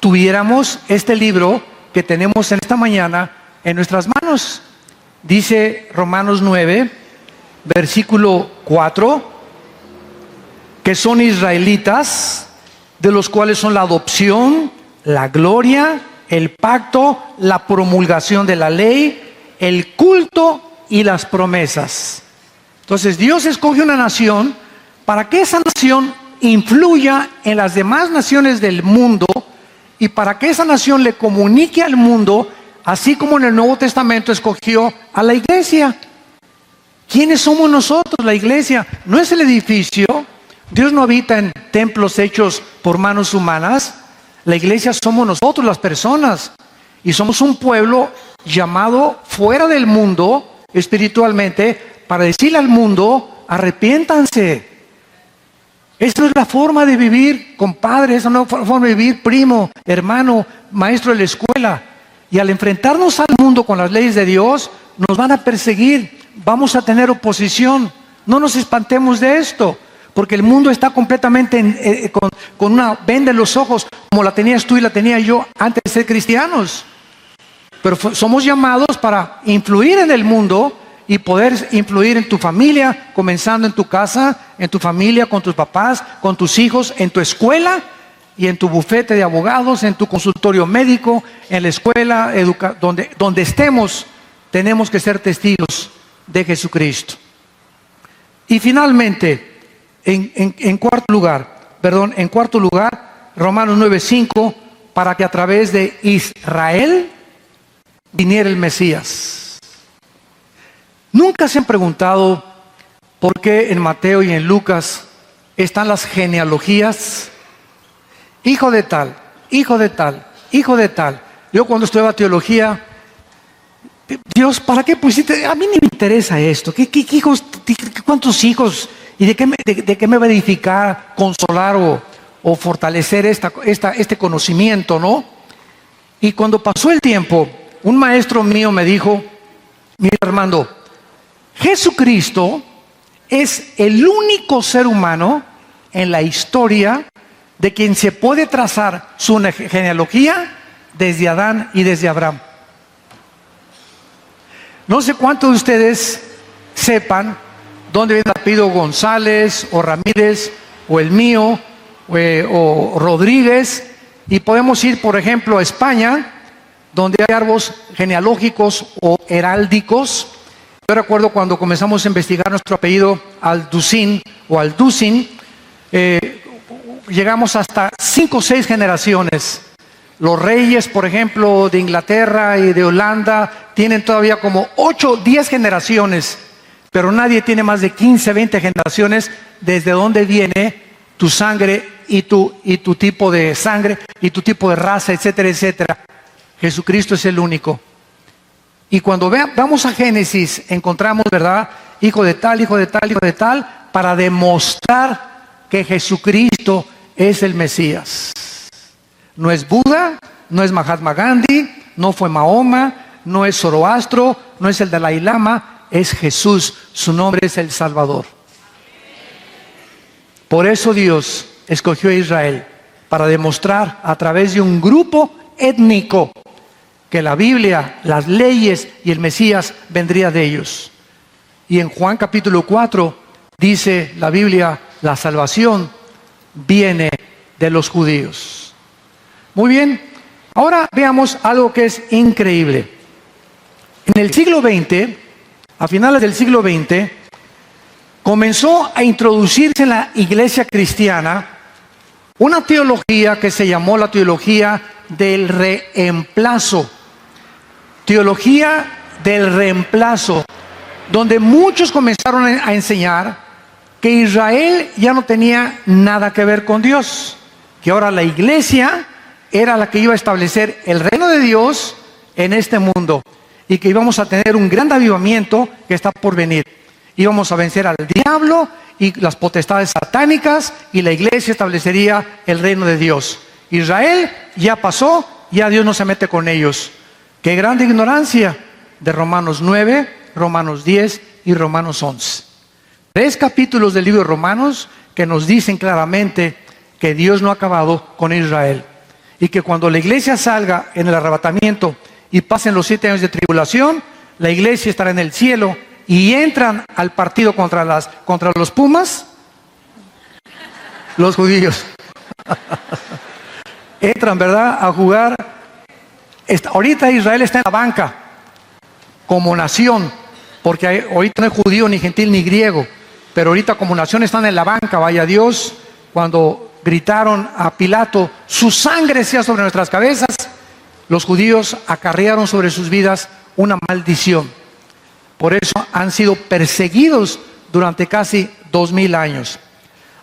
tuviéramos este libro que tenemos en esta mañana en nuestras manos. Dice Romanos 9, versículo 4, que son israelitas, de los cuales son la adopción, la gloria, el pacto, la promulgación de la ley, el culto y las promesas. Entonces Dios escoge una nación para que esa nación influya en las demás naciones del mundo y para que esa nación le comunique al mundo, así como en el Nuevo Testamento escogió a la iglesia. ¿Quiénes somos nosotros? La iglesia no es el edificio. Dios no habita en templos hechos por manos humanas. La iglesia somos nosotros, las personas, y somos un pueblo llamado fuera del mundo espiritualmente para decirle al mundo: arrepiéntanse. Esa no es la forma de vivir, compadre. Esa no es la forma de vivir, primo, hermano, maestro de la escuela. Y al enfrentarnos al mundo con las leyes de Dios, nos van a perseguir, vamos a tener oposición. No nos espantemos de esto, porque el mundo está completamente con una venda en los ojos, como la tenías tú y la tenía yo antes de ser cristianos. Pero somos llamados para influir en el mundo y poder influir en tu familia, comenzando en tu casa, en tu familia, con tus papás, con tus hijos, en tu escuela y en tu bufete de abogados, en tu consultorio médico, en la escuela, donde estemos, tenemos que ser testigos de Jesucristo. Y finalmente, en cuarto lugar, Romanos 9:5, para que a través de Israel viniera el Mesías. ¿Nunca se han preguntado por qué en Mateo y en Lucas están las genealogías? Hijo de tal, hijo de tal, hijo de tal. Yo cuando estudiaba teología, Dios, ¿para qué pusiste? A mí ni me interesa esto. ¿Qué hijos, cuántos hijos? ¿Y de qué me va a edificar, consolar o fortalecer este conocimiento, no? Y cuando pasó el tiempo, un maestro mío me dijo: mira, Armando, Jesucristo es el único ser humano en la historia de quien se puede trazar su genealogía desde Adán y desde Abraham. No sé cuántos de ustedes sepan dónde viene el apellido González o Ramírez o el mío o Rodríguez, y podemos ir, por ejemplo, a España, donde hay árboles genealógicos o heráldicos. Yo recuerdo cuando comenzamos a investigar nuestro apellido Alducin o Alducin, llegamos hasta 5 o 6 generaciones. Los reyes, por ejemplo, de Inglaterra y de Holanda, tienen todavía como 8 o 10 generaciones, pero nadie tiene más de 15, 20 generaciones desde donde viene tu sangre y tu tipo de sangre y tu tipo de raza, etcétera, etcétera. Jesucristo es el único. Y cuando vamos a Génesis, encontramos, ¿verdad? Hijo de tal, hijo de tal, hijo de tal, para demostrar que Jesucristo es el Mesías. No es Buda, no es Mahatma Gandhi, no fue Mahoma, no es Zoroastro, no es el Dalai Lama, es Jesús. Su nombre es el Salvador. Por eso Dios escogió a Israel, para demostrar a través de un grupo étnico que la Biblia, las leyes y el Mesías vendría de ellos. Y en Juan capítulo 4 dice la Biblia: la salvación viene de los judíos. Muy bien, ahora veamos algo que es increíble. En el siglo XX, a finales del siglo XX, comenzó a introducirse en la iglesia cristiana una teología que se llamó la teología del reemplazo. Teología del reemplazo. donde muchos comenzaron a enseñar que Israel ya no tenía nada que ver con Dios, que ahora la iglesia era la que iba a establecer el reino de Dios en este mundo y que íbamos a tener un gran avivamiento que está por venir. Íbamos a vencer al diablo y las potestades satánicas y la iglesia establecería el reino de Dios. Israel ya pasó, ya Dios no se mete con ellos. Qué grande ignorancia de Romanos 9, Romanos 10 y Romanos 11. 3 capítulos del libro de Romanos que nos dicen claramente que Dios no ha acabado con Israel y que cuando la iglesia salga en el arrebatamiento y pasen los 7 años de tribulación, la iglesia estará en el cielo y entran al partido contra los Pumas, los judíos. Entran, ¿verdad?, a jugar. Ahorita Israel está en la banca como nación, porque ahorita no hay judío, ni gentil, ni griego, pero ahorita como nación están en la banca. Vaya Dios, cuando gritaron a Pilato, su sangre sea sobre nuestras cabezas, los judíos acarrearon sobre sus vidas una maldición. Por eso han sido perseguidos durante casi 2000 años.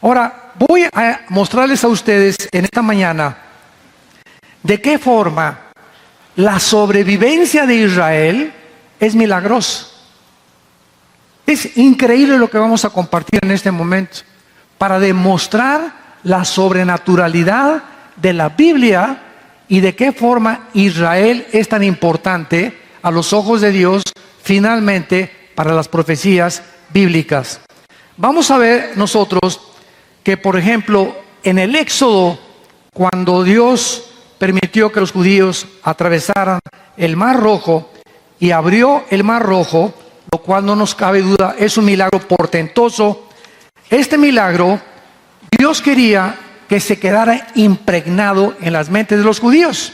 Ahora, voy a mostrarles a ustedes en esta mañana de qué forma la sobrevivencia de Israel es milagrosa. Es increíble lo que vamos a compartir en este momento para demostrar la sobrenaturalidad de la Biblia y de qué forma Israel es tan importante a los ojos de Dios finalmente para las profecías bíblicas. Vamos a ver nosotros que, por ejemplo, en el Éxodo, cuando Dios permitió que los judíos atravesaran el Mar Rojo y abrió el Mar Rojo, lo cual no nos cabe duda es un milagro portentoso. Este milagro Dios quería que se quedara impregnado en las mentes de los judíos.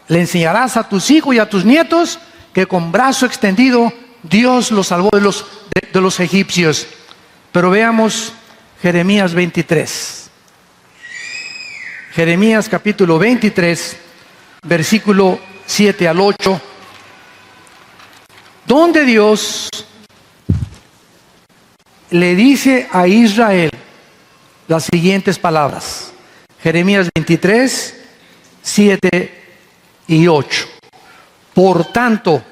Le enseñarás a tus hijos y a tus nietos que con brazo extendido Dios los salvó de los egipcios. Pero veamos Jeremías 23. Jeremías capítulo 23, versículo 7 al 8, donde Dios le dice a Israel las siguientes palabras. Jeremías 23, 7 y 8. Por tanto,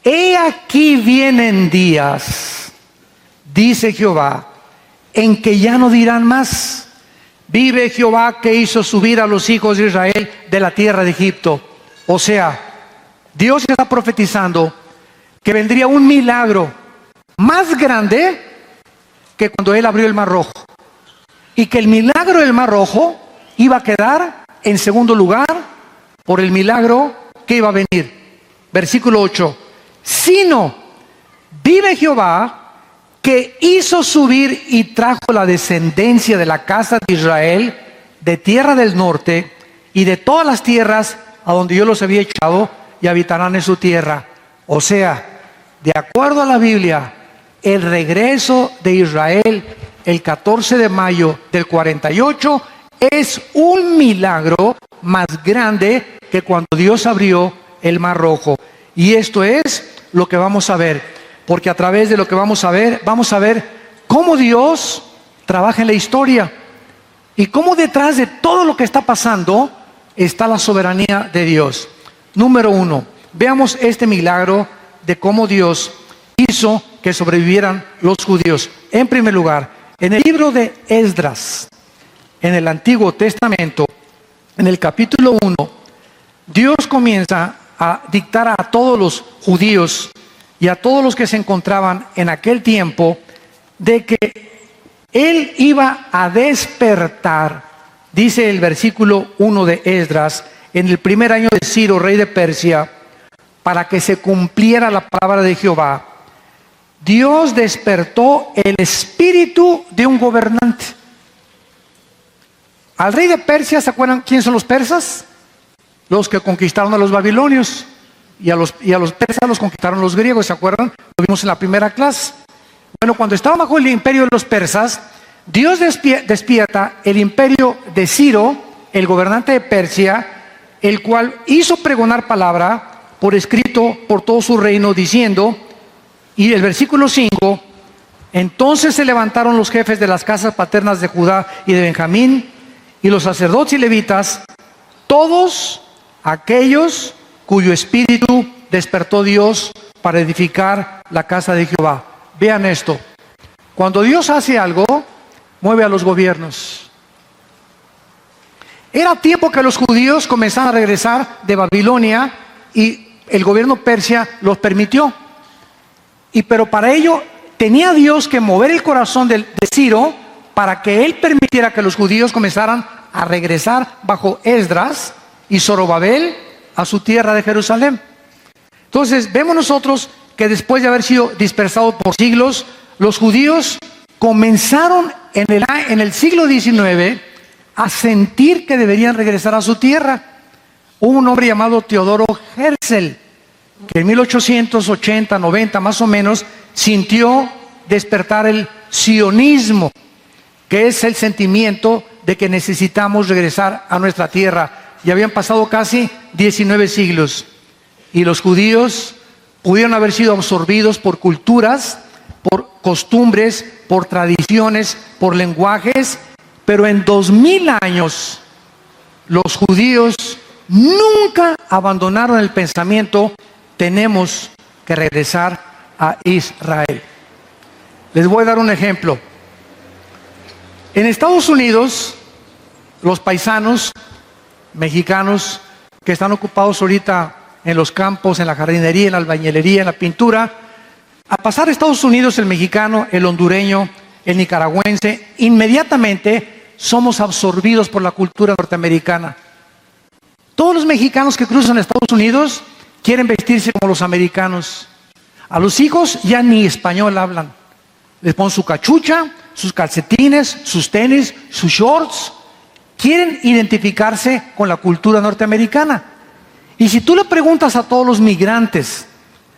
he aquí vienen días, dice Jehová, en que ya no dirán más, vive Jehová que hizo subir a los hijos de Israel de la tierra de Egipto. O sea, Dios está profetizando que vendría un milagro más grande que cuando Él abrió el Mar Rojo. Y que el milagro del Mar Rojo iba a quedar en segundo lugar por el milagro que iba a venir. Versículo 8. Sino, vive Jehová que hizo subir y trajo la descendencia de la casa de Israel de tierra del norte y de todas las tierras a donde yo los había echado, y habitarán en su tierra. O sea, de acuerdo a la Biblia, el regreso de Israel el 14 de mayo del 48 es un milagro más grande que cuando Dios abrió el Mar Rojo. Y esto es lo que vamos a ver, porque a través de lo que vamos a ver cómo Dios trabaja en la historia y cómo detrás de todo lo que está pasando está la soberanía de Dios. Número 1, veamos este milagro de cómo Dios hizo que sobrevivieran los judíos. En primer lugar, en el libro de Esdras, en el Antiguo Testamento, en el capítulo 1, Dios comienza a dictar a todos los judíos y a todos los que se encontraban en aquel tiempo de que Él iba a despertar, dice el versículo 1 de Esdras, en el primer año de Ciro, rey de Persia, para que se cumpliera la palabra de Jehová. Dios despertó el espíritu de un gobernante. Al rey de Persia, ¿se acuerdan quién son los persas? Los que conquistaron a los babilonios. Y a los persas los conquistaron los griegos, ¿se acuerdan? Lo vimos en la primera clase. Bueno, cuando estaba bajo el imperio de los persas, Dios despierta el imperio de Ciro, el gobernante de Persia, el cual hizo pregonar palabra por escrito por todo su reino, diciendo: Y el versículo 5, entonces se levantaron los jefes de las casas paternas de Judá y de Benjamín, y los sacerdotes y levitas, todos aquellos cuyo espíritu despertó Dios para edificar la casa de Jehová. Vean esto, cuando Dios hace algo, mueve a los gobiernos. Era tiempo que los judíos comenzaran a regresar de Babilonia y el gobierno persia los permitió. Pero para ello tenía Dios que mover el corazón de Ciro para que él permitiera que los judíos comenzaran a regresar bajo Esdras y Zorobabel a su tierra de Jerusalén. Entonces vemos nosotros que después de haber sido dispersados por siglos, los judíos comenzaron en el siglo XIX a sentir que deberían regresar a su tierra. Hubo un hombre llamado Teodoro Herzl, que en 1880, 90 más o menos, sintió despertar el sionismo, que es el sentimiento de que necesitamos regresar a nuestra tierra. Y habían pasado casi 19 siglos, y los judíos pudieron haber sido absorbidos por culturas, por costumbres, por tradiciones, por lenguajes, pero en 2000 años los judíos nunca abandonaron el pensamiento: tenemos que regresar a Israel. Les voy a dar un ejemplo. En Estados Unidos, los paisanos mexicanos que están ocupados ahorita en los campos, en la jardinería, en la albañilería, en la pintura, a pasar a Estados Unidos, el mexicano, el hondureño, el nicaragüense, inmediatamente somos absorbidos por la cultura norteamericana. Todos los mexicanos que cruzan a Estados Unidos quieren vestirse como los americanos. A los hijos ya ni español hablan. Les ponen su cachucha, sus calcetines, sus tenis, sus shorts. Quieren identificarse con la cultura norteamericana. Y si tú le preguntas a todos los migrantes,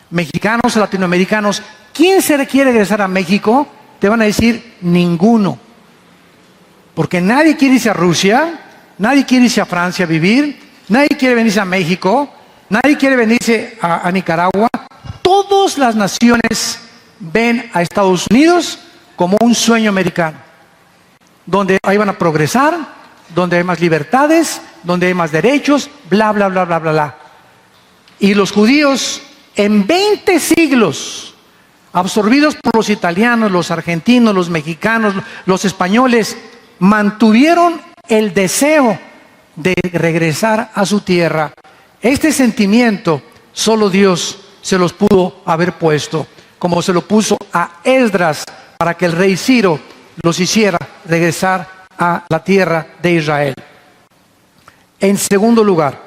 mexicanos o latinoamericanos, ¿quién se quiere regresar a México? Te van a decir: ninguno. Porque nadie quiere irse a Rusia, nadie quiere irse a Francia a vivir, nadie quiere venirse a México, nadie quiere venirse a Nicaragua. Todas las naciones ven a Estados Unidos como un sueño americano, donde ahí van a progresar, donde hay más libertades, donde hay más derechos, bla, bla, bla, bla, bla, bla. Y los judíos, en 20 siglos, absorbidos por los italianos, los argentinos, los mexicanos, los españoles, mantuvieron el deseo de regresar a su tierra. Este sentimiento solo Dios se los pudo haber puesto, como se lo puso a Esdras para que el rey Ciro los hiciera regresar a la tierra de Israel. En segundo lugar,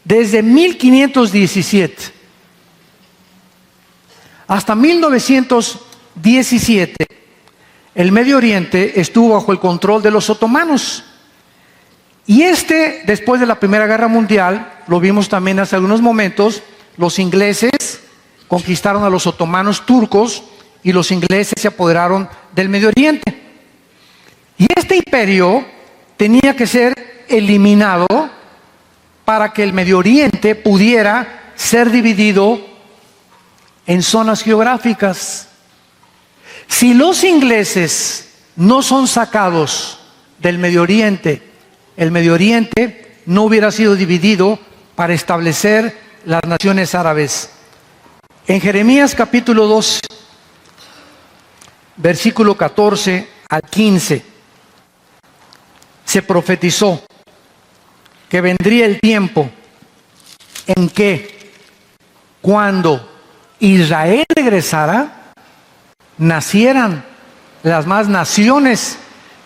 desde 1517 hasta 1917, el Medio Oriente estuvo bajo el control de los otomanos. Y después de la Primera Guerra Mundial, lo vimos también hace algunos momentos, los ingleses conquistaron a los otomanos turcos y los ingleses se apoderaron del Medio Oriente. Y este imperio tenía que ser eliminado para que el Medio Oriente pudiera ser dividido en zonas geográficas. Si los ingleses no son sacados del Medio Oriente, el Medio Oriente no hubiera sido dividido para establecer las naciones árabes. En Jeremías capítulo 2, versículo 14 al 15, se profetizó que vendría el tiempo en que, cuando Israel regresara, nacieran las más naciones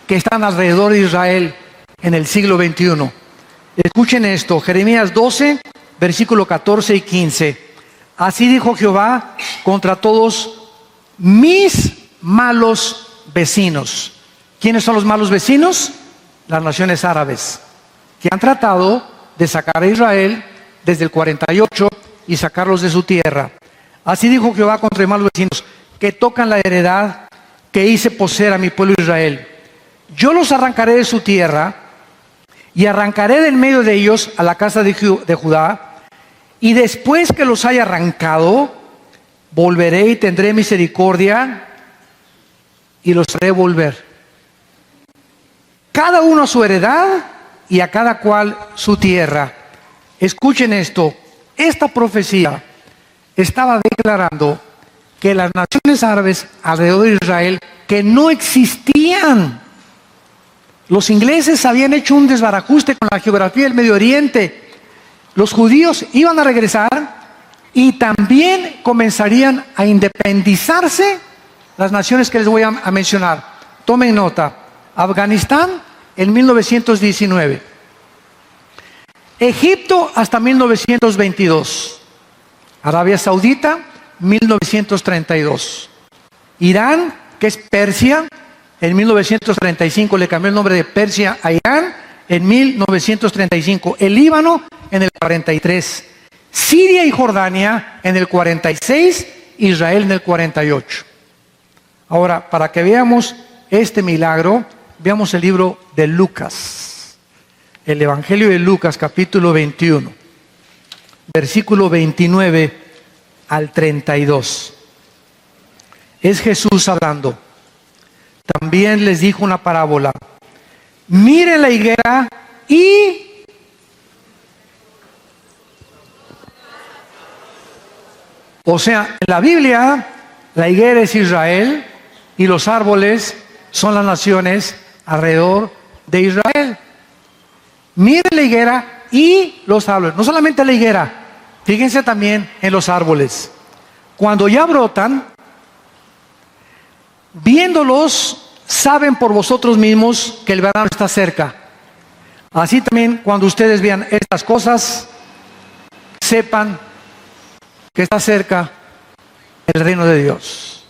que están alrededor de Israel en el siglo XXI. Escuchen esto, Jeremías 12, versículo 14 y 15. Así dijo Jehová contra todos mis malos vecinos. ¿Quiénes son los malos vecinos? Las naciones árabes, que han tratado de sacar a Israel desde el 48 y sacarlos de su tierra. Así dijo Jehová contra los malos vecinos, que tocan la heredad que hice poseer a mi pueblo Israel. Yo los arrancaré de su tierra y arrancaré del medio de ellos a la casa de Judá, y después que los haya arrancado, volveré y tendré misericordia y los haré volver. Cada uno a su heredad y a cada cual su tierra. Escuchen esto, esta profecía estaba declarando que las naciones árabes alrededor de Israel, que no existían. Los ingleses habían hecho un desbarajuste con la geografía del Medio Oriente. Los judíos iban a regresar y también comenzarían a independizarse las naciones que les voy a mencionar. Tomen nota. Afganistán en 1919. Egipto hasta 1922. Arabia Saudita 1932. Irán, que es Persia, en 1935 le cambió el nombre de Persia a Irán, en 1935. El Líbano en el 43. Siria y Jordania en el 46, Israel en el 48. Ahora, para que veamos este milagro, veamos el libro de Lucas. El Evangelio de Lucas, capítulo 21, versículo 29 al 32. Es Jesús hablando. También les dijo una parábola. Miren la higuera y... O sea, en la Biblia, la higuera es Israel y los árboles son las naciones alrededor de Israel. Miren la higuera y los árboles. No solamente la higuera, fíjense también en los árboles. Cuando ya brotan, viéndolos, saben por vosotros mismos que el verano está cerca. Así también, cuando ustedes vean estas cosas, sepan que está cerca el reino de Dios.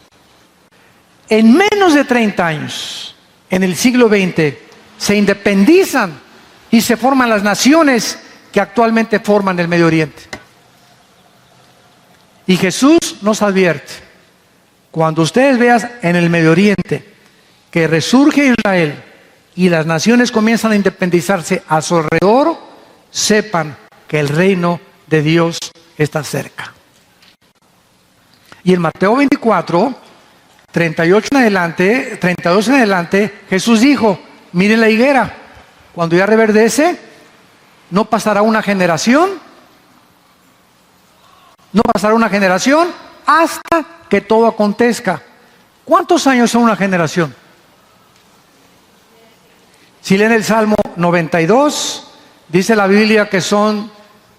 En menos de 30 años, en el siglo XX, se independizan y se forman las naciones que actualmente forman el Medio Oriente. Y Jesús nos advierte, cuando ustedes vean en el Medio Oriente que resurge Israel y las naciones comienzan a independizarse a su alrededor, sepan que el reino de Dios está cerca. Y en Mateo 24, 38 en adelante, 32 en adelante, Jesús dijo, miren la higuera, cuando ya reverdece, no pasará una generación, hasta que todo acontezca. ¿Cuántos años son una generación? Si leen el Salmo 92, dice la Biblia que son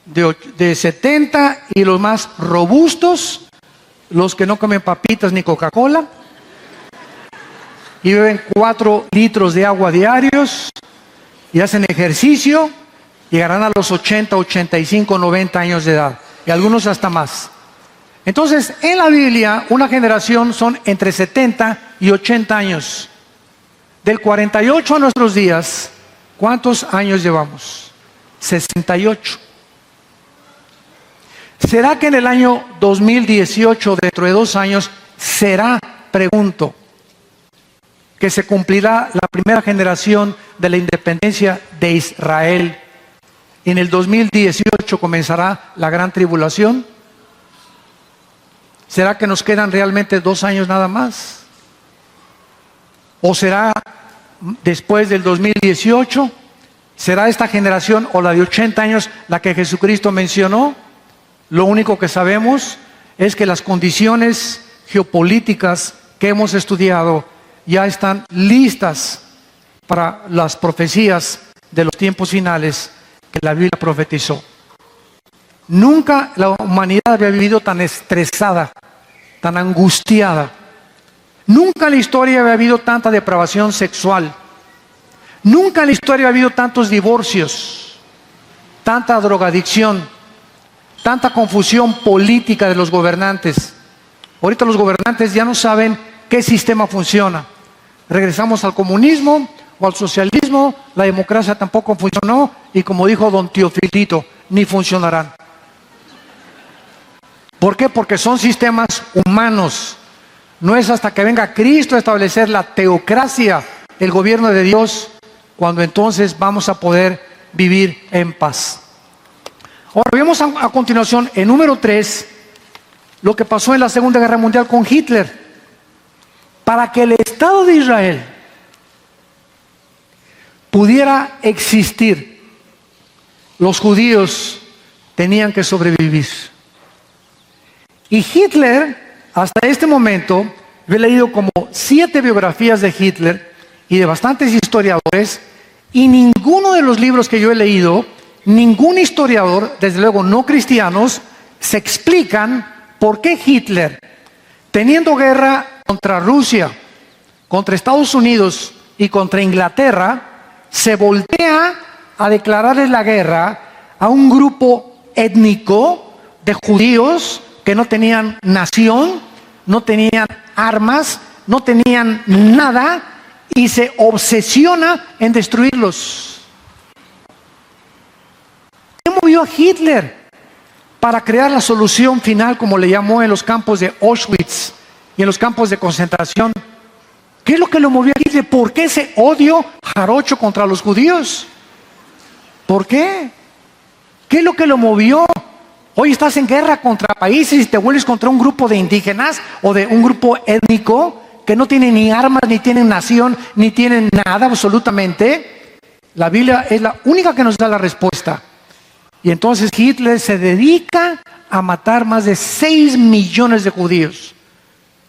de 70 y los más robustos, los que no comen papitas ni Coca-Cola y beben 4 litros de agua diarios y hacen ejercicio, llegarán a los 80, 85, 90 años de edad y algunos hasta más. Entonces, en la Biblia, una generación son entre 70 y 80 años. Del 48 a nuestros días, ¿cuántos años llevamos? 68. ¿Será que en el año 2018, dentro de 2 años, pregunto, que se cumplirá la primera generación de la independencia de Israel? ¿En el 2018 comenzará la gran tribulación? ¿Será que nos quedan realmente 2 años nada más? ¿O será después del 2018? ¿Será esta generación o la de 80 años la que Jesucristo mencionó? Lo único que sabemos es que las condiciones geopolíticas que hemos estudiado ya están listas para las profecías de los tiempos finales que la Biblia profetizó. Nunca la humanidad había vivido tan estresada, tan angustiada. Nunca en la historia había habido tanta depravación sexual. Nunca en la historia había habido tantos divorcios, tanta drogadicción, tanta confusión política de los gobernantes. Ahorita los gobernantes ya no saben qué sistema funciona. Regresamos al comunismo o al socialismo, la democracia tampoco funcionó y como dijo don Teofilito, ni funcionarán. ¿Por qué? Porque son sistemas humanos. No es hasta que venga Cristo a establecer la teocracia, el gobierno de Dios, cuando entonces vamos a poder vivir en paz. Ahora vemos a continuación, en número 3, lo que pasó en la Segunda Guerra Mundial con Hitler. Para que el Estado de Israel pudiera existir, los judíos tenían que sobrevivir. Y Hitler, hasta este momento, yo he leído como 7 biografías de Hitler y de bastantes historiadores, y ninguno de los libros que yo he leído, ningún historiador, desde luego no cristianos, se explican por qué Hitler, teniendo guerra contra Rusia, contra Estados Unidos y contra Inglaterra, se voltea a declararles la guerra a un grupo étnico de judíos que no tenían nación, no tenían armas, no tenían nada, y se obsesiona en destruirlos. ¿Qué movió a Hitler para crear la solución final, como le llamó en los campos de Auschwitz y en los campos de concentración? ¿Qué es lo que lo movió a Hitler? ¿Por qué ese odio jarocho contra los judíos? ¿Por qué? ¿Qué es lo que lo movió? Hoy estás en guerra contra países y te vuelves contra un grupo de indígenas o de un grupo étnico que no tienen ni armas, ni tienen nación, ni tienen nada absolutamente. La Biblia es la única que nos da la respuesta. Y entonces Hitler se dedica a matar más de 6 millones de judíos.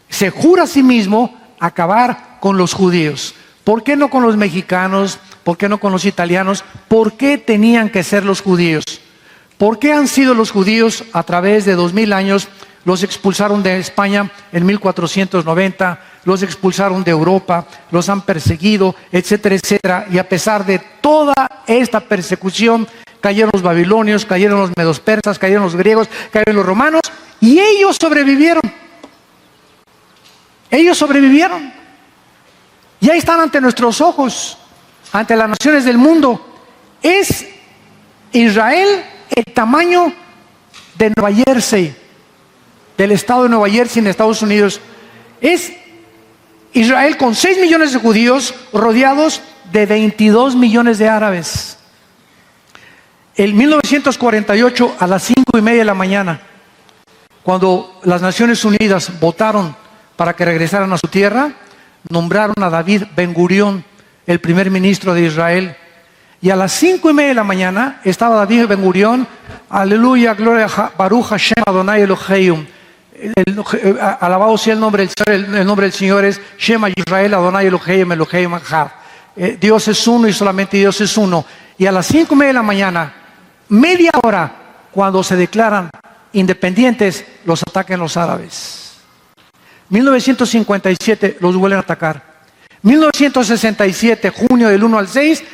Se jura a sí mismo acabar con los judíos. ¿Por qué no con los mexicanos? ¿Por qué no con los italianos? ¿Por qué tenían que ser los judíos? ¿Por qué han sido los judíos a través de 2000 años? Los expulsaron de España en 1490, los expulsaron de Europa, los han perseguido, etcétera, etcétera. Y a pesar de toda esta persecución, cayeron los babilonios, cayeron los medos persas, cayeron los griegos, cayeron los romanos, y ellos sobrevivieron. Ellos sobrevivieron. Y ahí están ante nuestros ojos, ante las naciones del mundo. Es Israel el tamaño de Nueva Jersey, del estado de Nueva Jersey en Estados Unidos. Es Israel con 6 millones de judíos rodeados de 22 millones de árabes. En 1948, a las 5:30 de la mañana, cuando las Naciones Unidas votaron para que regresaran a su tierra, nombraron a David Ben Gurión el primer ministro de Israel. Y a las 5:30 de la mañana estaba David Ben Gurión, aleluya, gloria, Baruch Hashem Adonai Eloheinu. Alabado sea el nombre del Señor. El nombre del Señor es Shema Israel Adonai Eloheinu Eloheinu Echad. Dios es uno y solamente Dios es uno. Y a las 5:30 de la mañana, media hora, cuando se declaran independientes, los atacan los árabes. 1957 los vuelven a atacar. 1967, junio del 1 al 6,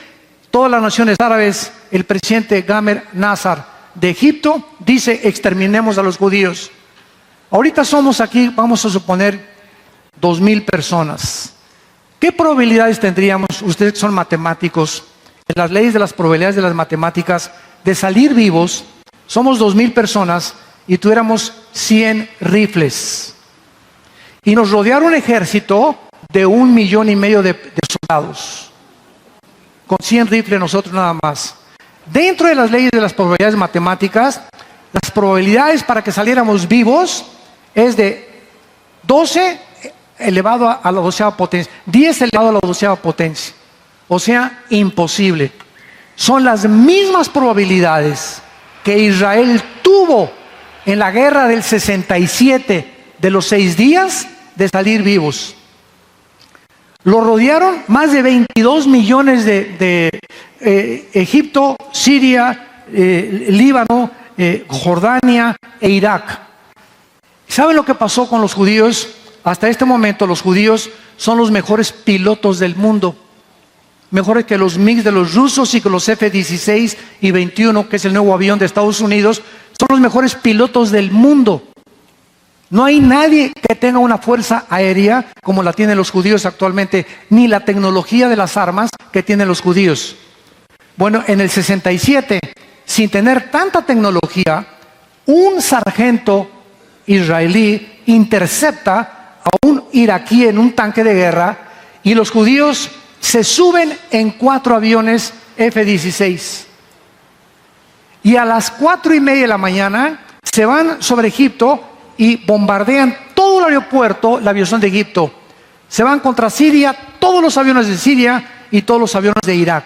todas las naciones árabes, el presidente Gamal Nasser de Egipto dice: exterminemos a los judíos. Ahorita somos aquí, vamos a suponer, 2000 personas. ¿Qué probabilidades tendríamos, ustedes que son matemáticos, en las leyes de las probabilidades de las matemáticas, de salir vivos? Somos 2000 personas y tuviéramos 100 rifles. Y nos rodeara un ejército de 1,5 millones de soldados. Con 100 rifles nosotros nada más. Dentro de las leyes de las probabilidades matemáticas, las probabilidades para que saliéramos vivos es de 12 elevado a la 12ª potencia, 10 elevado a la 12ª potencia. O sea, imposible. Son las mismas probabilidades que Israel tuvo en la guerra del 67, de los 6 días, de salir vivos. Lo rodearon más de 22 millones de Egipto, Siria, Líbano, Jordania e Irak. ¿Saben lo que pasó con los judíos? Hasta este momento los judíos son los mejores pilotos del mundo. Mejores que los MiG de los rusos y que los F-16 y 21, que es el nuevo avión de Estados Unidos. Son los mejores pilotos del mundo. No hay nadie que tenga una fuerza aérea como la tienen los judíos actualmente, ni la tecnología de las armas que tienen los judíos. Bueno, en el 67, sin tener tanta tecnología, un sargento israelí intercepta a un iraquí en un tanque de guerra y los judíos se suben en 4 aviones F-16. Y a las 4:30 de la mañana se van sobre Egipto y bombardean todo el aeropuerto, la aviación de Egipto. Se van contra Siria, todos los aviones de Siria y todos los aviones de Irak.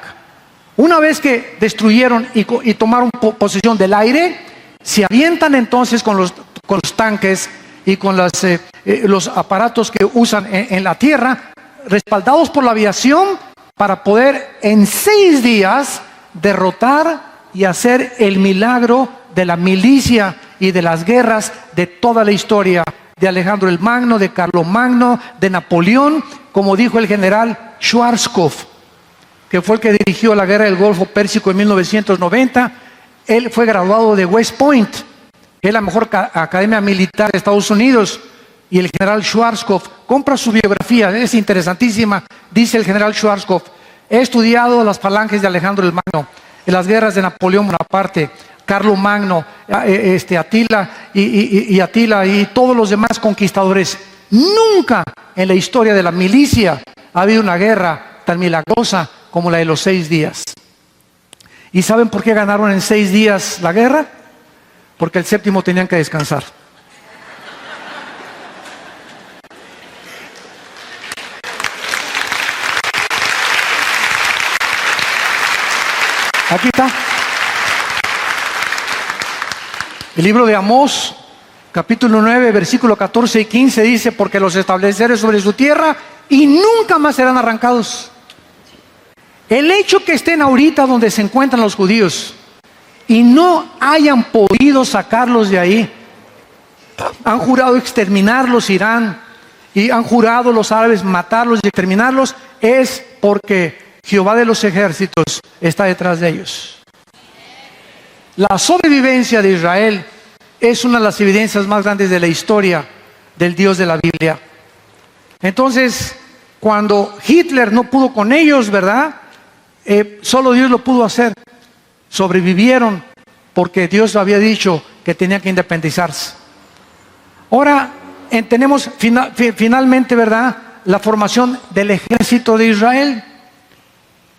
Una vez que destruyeron y tomaron posesión del aire, se avientan entonces con los tanques y con los aparatos que usan en la tierra, respaldados por la aviación, para poder en 6 días derrotar y hacer el milagro de la milicia y de las guerras de toda la historia, de Alejandro el Magno, de Carlomagno, de Napoleón, como dijo el general Schwarzkopf, que fue el que dirigió la guerra del Golfo Pérsico en 1990. Él fue graduado de West Point, que es la mejor academia militar de Estados Unidos, y el general Schwarzkopf, compra su biografía, es interesantísima. Dice el general Schwarzkopf: he estudiado las falanges de Alejandro el Magno, en las guerras de Napoleón Bonaparte, Carlomagno, Atila y todos los demás conquistadores. Nunca en la historia de la milicia ha habido una guerra tan milagrosa como la de los 6 días. ¿Y saben por qué ganaron en 6 días la guerra? Porque el 7º tenían que descansar. Aquí está. El libro de Amós, capítulo 9, versículo 14 y 15 dice: porque los estableceré sobre su tierra y nunca más serán arrancados. El hecho que estén ahorita donde se encuentran los judíos y no hayan podido sacarlos de ahí, han jurado exterminarlos Irán, y han jurado los árabes matarlos y exterminarlos, es porque Jehová de los ejércitos está detrás de ellos. La sobrevivencia de Israel es una de las evidencias más grandes de la historia del Dios de la Biblia. Entonces, cuando Hitler no pudo con ellos, ¿verdad? Solo Dios lo pudo hacer. Sobrevivieron porque Dios había dicho que tenían que independizarse. Ahora tenemos finalmente, ¿verdad?, la formación del ejército de Israel.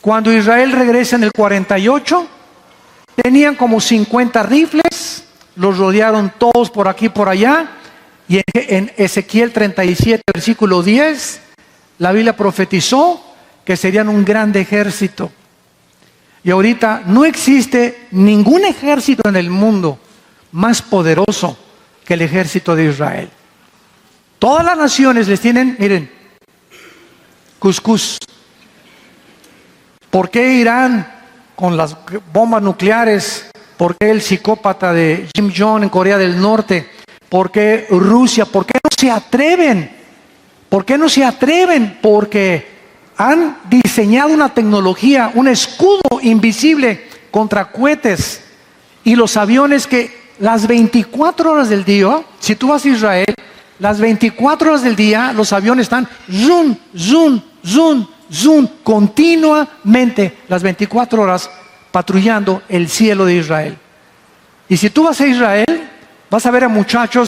Cuando Israel regresa en el 48, tenían como 50 rifles, los rodearon todos por aquí y por allá, y en Ezequiel 37, versículo 10, la Biblia profetizó que serían un gran ejército. Y ahorita no existe ningún ejército en el mundo más poderoso que el ejército de Israel. Todas las naciones les tienen, miren, cuscús. ¿Por qué Irán con las bombas nucleares? ¿Por qué el psicópata de Kim Jong en Corea del Norte? ¿Por qué Rusia? ¿Por qué no se atreven? ¿Por qué no se atreven? Porque han diseñado una tecnología, un escudo invisible contra cohetes y los aviones que las 24 horas del día, si tú vas a Israel, las 24 horas del día los aviones están zoom, zoom, zoom, zoom, continuamente las 24 horas patrullando el cielo de Israel. Y si tú vas a Israel, vas a ver a muchachos